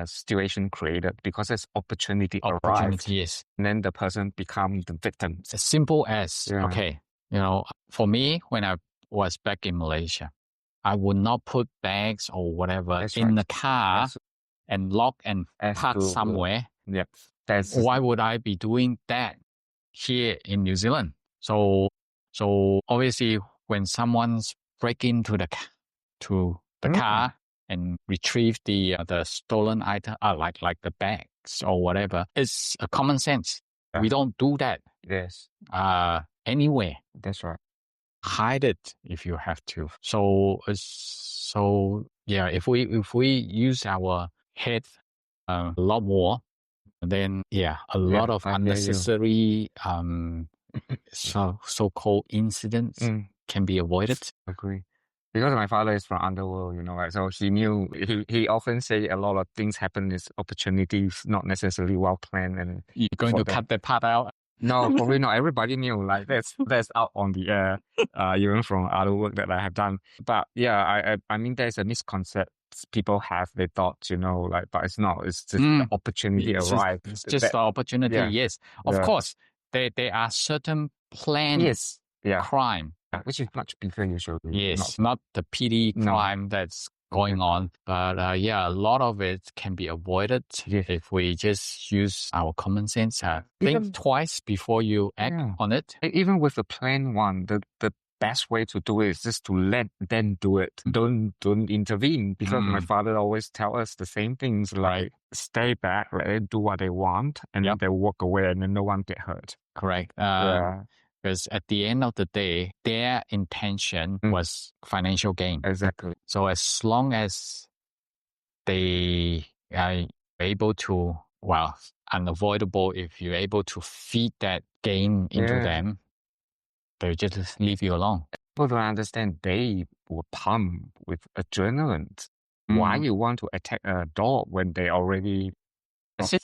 [SPEAKER 2] situation created because there's opportunity arrived.
[SPEAKER 1] Yes.
[SPEAKER 2] And then the person become the victim.
[SPEAKER 1] As simple as, for me, when I was back in Malaysia, I would not put bags or whatever in the car and lock and park somewhere.
[SPEAKER 2] Yeah.
[SPEAKER 1] Why would I be doing that here in New Zealand? So obviously, when someone's break into the car and retrieve the stolen item, like the bags or whatever, it's a common sense. We don't do that.
[SPEAKER 2] Yes.
[SPEAKER 1] Anywhere.
[SPEAKER 2] That's right.
[SPEAKER 1] Hide it if you have to. So if we use our head a lot more, then a lot of unnecessary so-called incidents can be avoided.
[SPEAKER 2] Agree. Because my father is from underworld, so he knew, he often say a lot of things happen as opportunities, not necessarily well planned. And
[SPEAKER 1] you're going to cut that part out?
[SPEAKER 2] No, probably not. Everybody knew, like that's out on the air, even from other work that I have done. But I mean, there's a misconception people have. They thought, but it's not. It's just the opportunity arrived.
[SPEAKER 1] It's just the opportunity. Yes, of course. There are certain planned crime,
[SPEAKER 2] which is much bigger usually.
[SPEAKER 1] Yes, not the PD crime that's going on. But a lot of it can be avoided if we just use our common sense. Think twice before you act on it.
[SPEAKER 2] Even with the planned one, the best way to do it is just to let them do it. Don't intervene, because my father always tell us the same things, like stay back, let them do what they want, and then they walk away, and then no one get hurt.
[SPEAKER 1] Correct. Because at the end of the day, their intention was financial gain.
[SPEAKER 2] Exactly.
[SPEAKER 1] So as long as they are able to, unavoidable, if you're able to feed that gain into them, they'll just leave you alone.
[SPEAKER 2] People don't understand, they were pumped with adrenaline. Why you want to attack a dog when they already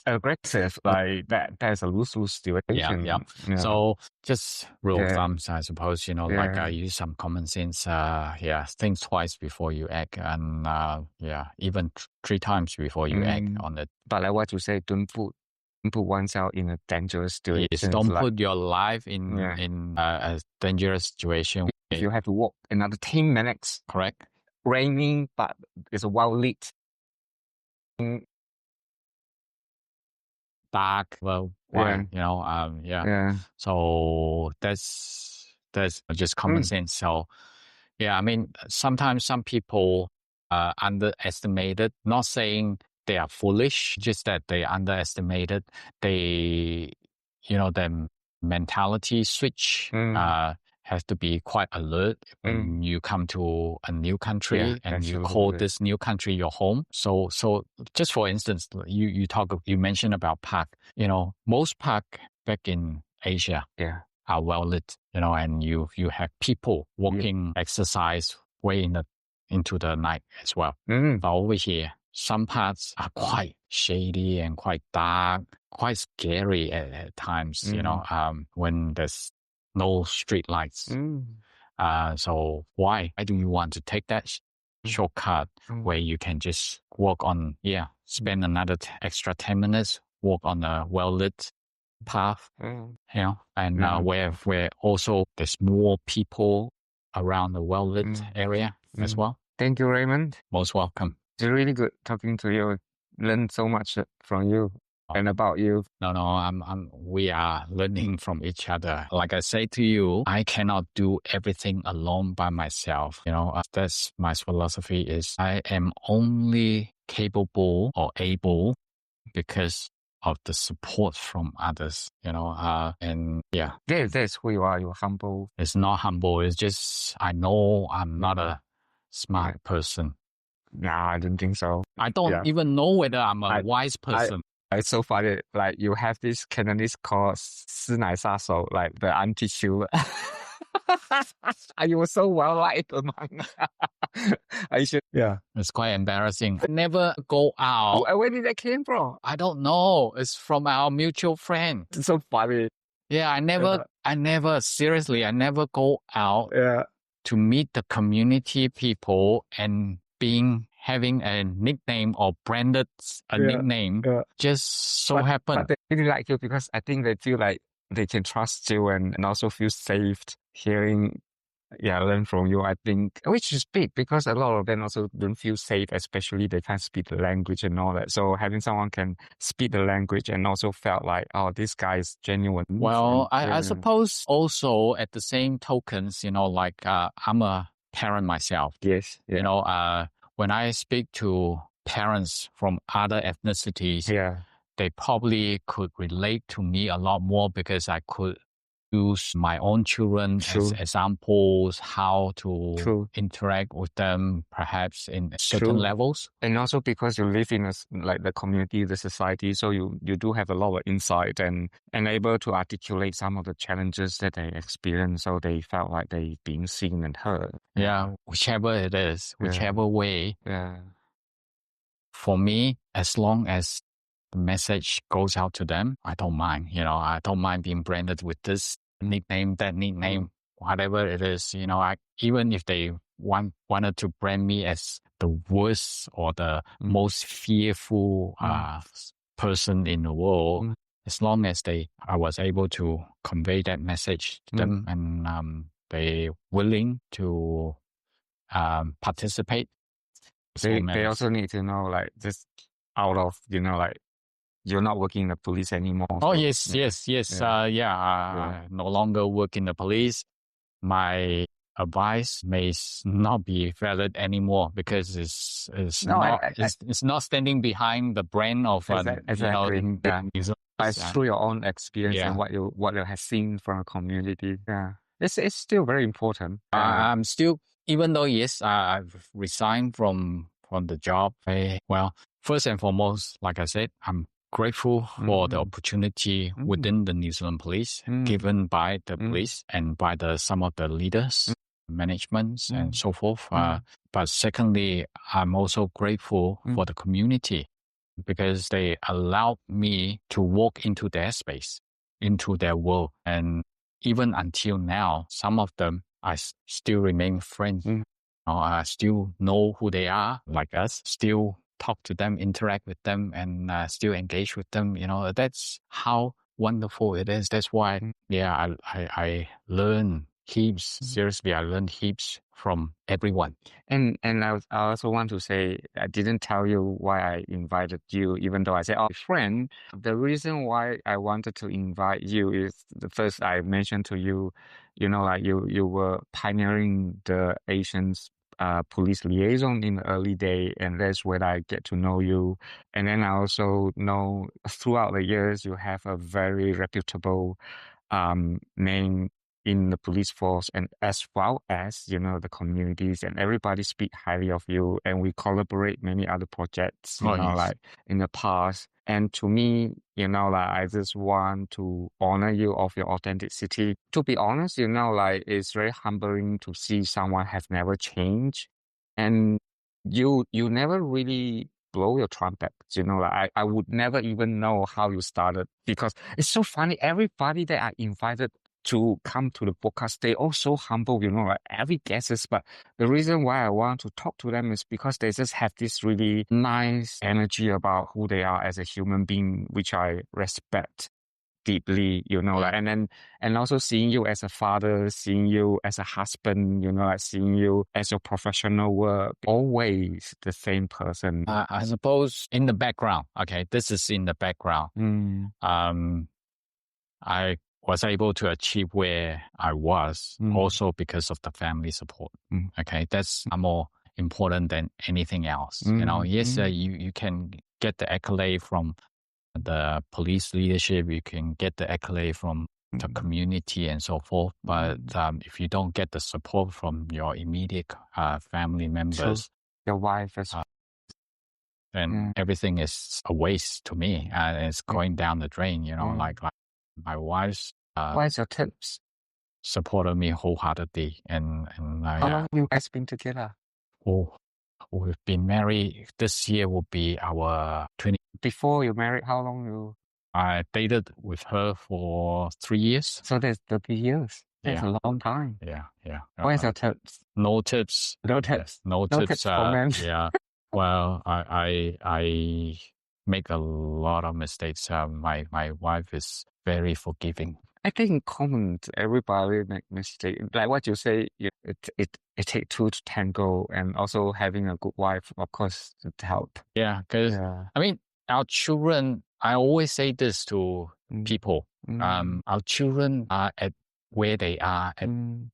[SPEAKER 2] aggressive, like that's a lose-lose situation.
[SPEAKER 1] Yeah. So just rule of thumbs, I suppose, like use some common sense. Think twice before you act, and even 3 times before you act on it.
[SPEAKER 2] But like what you say, don't put oneself in a dangerous situation.
[SPEAKER 1] Yes, don't put your life in a dangerous situation.
[SPEAKER 2] If you have to walk another 10 minutes,
[SPEAKER 1] correct,
[SPEAKER 2] raining, but it's well lit.
[SPEAKER 1] dark, well, why,
[SPEAKER 2] Yeah.
[SPEAKER 1] So that's just common sense. So yeah, I mean, sometimes some people underestimated, not saying they are foolish, just that they underestimated. They, their mentality switch has to be quite alert when you come to a new country and you call this new country your home. So just for instance, you mentioned about park. Most park back in Asia are well lit, and you have people walking, exercise way into the night as well. But over here, some parts are quite shady and quite dark, quite scary at times, when there's no street lights. So why do you want to take that shortcut where you can just walk on, spend another extra 10 minutes, walk on a well-lit path, and where also there's more people around the well-lit area as well.
[SPEAKER 2] Thank you, Raymond.
[SPEAKER 1] Most welcome.
[SPEAKER 2] It's really good talking to you. Learn so much from you and about you.
[SPEAKER 1] No, we are learning from each other. Like I say to you, I cannot do everything alone by myself. That's my philosophy is I am only capable or able because of the support from others, and
[SPEAKER 2] That's who you are. You're humble.
[SPEAKER 1] It's not humble. It's just, I know I'm not a smart person.
[SPEAKER 2] No, I don't think so.
[SPEAKER 1] I don't even know whether I'm a wise person.
[SPEAKER 2] It's so funny. Like you have this Cantonese called 师奶杀手, like the auntie chew. You were so well liked among. I should. Yeah,
[SPEAKER 1] it's quite embarrassing. I never go out.
[SPEAKER 2] Where did that came from?
[SPEAKER 1] I don't know. It's from our mutual friend.
[SPEAKER 2] It's so funny.
[SPEAKER 1] Yeah, I never seriously. I never go out. To meet the community people and having a nickname or branded a nickname just so happened.
[SPEAKER 2] But they really like you because I think they feel like they can trust you and also feel safe hearing, learn from you, I think, which is big because a lot of them also don't feel safe, especially they can't speak the language and all that. So having someone can speak the language and also felt like, oh, this guy is genuine.
[SPEAKER 1] Well, I suppose also at the same tokens, like I'm a parent myself.
[SPEAKER 2] Yes.
[SPEAKER 1] When I speak to parents from other ethnicities, they probably could relate to me a lot more because I could use my own children as examples, how to interact with them, perhaps in certain levels.
[SPEAKER 2] And also because you live in the community, the society, so you do have a lot of insight and able to articulate some of the challenges that they experience, so they felt like they've been seen and heard.
[SPEAKER 1] Yeah, whichever it is, whichever way. For me, as long as the message goes out to them, I don't mind. I don't mind being branded with this nickname, that nickname, whatever it is. Even if they wanted to brand me as the worst or the most fearful person in the world, as long as I was able to convey that message to them and they willing to participate.
[SPEAKER 2] They also need to know, like, just out of, like, you're not working in the police anymore.
[SPEAKER 1] Oh, yes. I no longer work in the police. My advice may not be valid anymore because it's not standing behind the brand of
[SPEAKER 2] exactly. It's through your own experience and what you have seen from a community. Yeah, it's still very important.
[SPEAKER 1] I'm still, even though I've resigned from the job. First and foremost, like I said, I'm grateful for the opportunity within the New Zealand Police given by the police and by some of the leaders, managements and so forth. But secondly, I'm also grateful for the community because they allowed me to walk into their space, into their world. And even until now, some of them, I still remain friends. I still know who they are, like us, still talk to them, interact with them, and still engage with them. That's how wonderful it is. That's why, I learn heaps. Seriously, I learned heaps from everyone.
[SPEAKER 2] And I also want to say, I didn't tell you why I invited you, even though I said, oh, friend. The reason why I wanted to invite you is the first I mentioned to you, like you were pioneering the Asian police liaison in the early day, and that's where I get to know you. And then I also know throughout the years you have a very reputable name in the police force, and as well as the communities, and everybody speak highly of you, and we collaborate many other projects like in the past. And to me, like I just want to honor you of your authenticity. To be honest, like it's very humbling to see someone has never changed, and you never really blow your trumpet. Like I would never even know how you started, because it's so funny. Everybody that I invited to come to the podcast, they all so humble, like every guest. But the reason why I want to talk to them is because they just have this really nice energy about who they are as a human being, which I respect deeply, like, and also seeing you as a father, seeing you as a husband, like seeing you as your professional work, always the same person.
[SPEAKER 1] I suppose in the background, okay, this is in the background. I was able to achieve where I was also because of the family support. Okay, that's more important than anything else. Yes, you can get the accolade from the police leadership, you can get the accolade from the community and so forth. But if you don't get the support from your immediate family members,
[SPEAKER 2] your wife as
[SPEAKER 1] then everything is a waste to me. It's going down the drain, like my wife's
[SPEAKER 2] what's your tips?
[SPEAKER 1] Supported me wholeheartedly. And
[SPEAKER 2] how long you guys been together?
[SPEAKER 1] We've been married. This year will be our 20.
[SPEAKER 2] Before you married, how long you?
[SPEAKER 1] I dated with her for 3 years.
[SPEAKER 2] So that's 30 years. That's a long time.
[SPEAKER 1] Yeah.
[SPEAKER 2] What is your tips?
[SPEAKER 1] No tips.
[SPEAKER 2] No tips.
[SPEAKER 1] No tips
[SPEAKER 2] for men.
[SPEAKER 1] Yeah. Well, I make a lot of mistakes. My wife is very forgiving.
[SPEAKER 2] I think common, everybody make mistakes. Like what you say, it takes two to tango, and also having a good wife, of course, to help.
[SPEAKER 1] Yeah, because I mean, our children. I always say this to people. Our children are at where they are at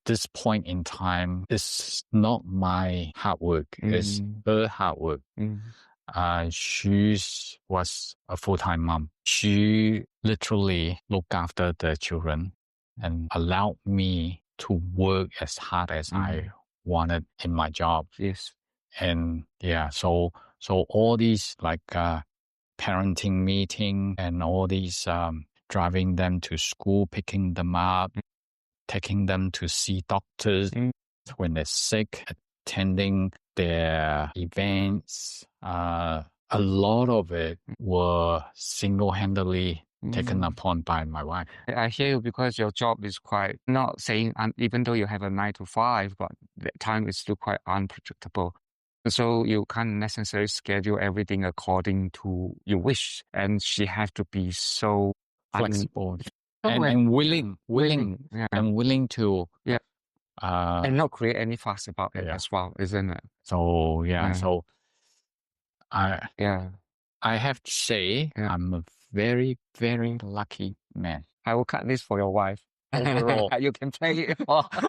[SPEAKER 1] this point in time. It's not my hard work. It's her hard work. She was a full-time mom. She literally looked after the children and allowed me to work as hard as I wanted in my job.
[SPEAKER 2] Yes.
[SPEAKER 1] And so all these like parenting meeting and all these driving them to school, picking them up, taking them to see doctors when they're sick, attending their events. A lot of it were single-handedly taken upon by my wife.
[SPEAKER 2] I hear you, because your job is quite, not saying, even though you have a 9 to 5, but the time is still quite unpredictable. So you can't necessarily schedule everything according to your wish. And she has to be so
[SPEAKER 1] flexible and willing and willing to
[SPEAKER 2] and not create any fuss about it as well, isn't it?
[SPEAKER 1] So so I have to say I'm a very, very lucky man.
[SPEAKER 2] I will cut this for your wife.
[SPEAKER 1] Overall.
[SPEAKER 2] You can play it.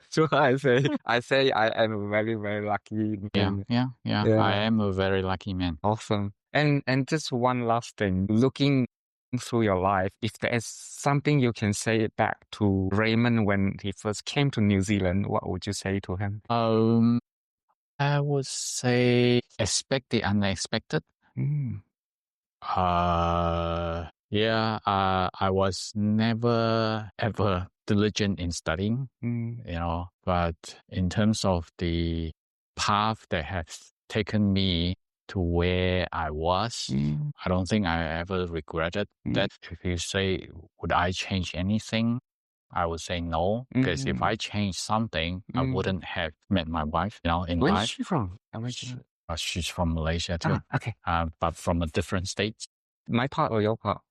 [SPEAKER 2] So I say I am a very, very lucky man.
[SPEAKER 1] Yeah. I am a very lucky man.
[SPEAKER 2] Awesome. And just one last thing, looking through your life, if there is something you can say back to Raymond when he first came to New Zealand, what would you say to him?
[SPEAKER 1] I would say expect the unexpected. I was never ever diligent in studying, but in terms of the path that has taken me to where I was, I don't think I ever regretted that. If you say, would I change anything? I would say no, because if I changed something, I wouldn't have met my wife, in life.
[SPEAKER 2] Where is she from?
[SPEAKER 1] She's from Malaysia too.
[SPEAKER 2] Okay.
[SPEAKER 1] But from a different state.
[SPEAKER 2] My part or your part?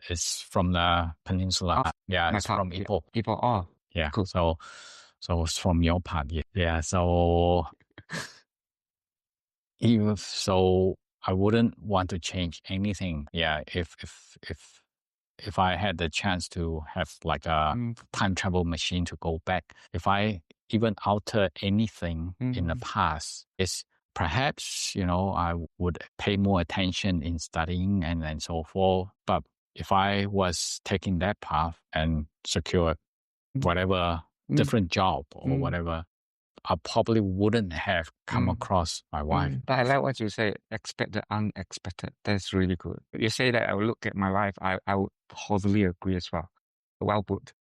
[SPEAKER 1] It's from the peninsula. It's from Ipoh.
[SPEAKER 2] Ipoh. Oh,
[SPEAKER 1] yeah.
[SPEAKER 2] Cool.
[SPEAKER 1] So from your part, yeah. So I wouldn't want to change anything. Yeah, if I had the chance to have like a time travel machine to go back, if I even alter anything in the past, it's perhaps, I would pay more attention in studying and so forth. But if I was taking that path and secure whatever different job or whatever, I probably wouldn't have come across my wife.
[SPEAKER 2] But I like what you say, expect the unexpected. That's really good. You say that I will look at my life, I would totally agree as well. Well put.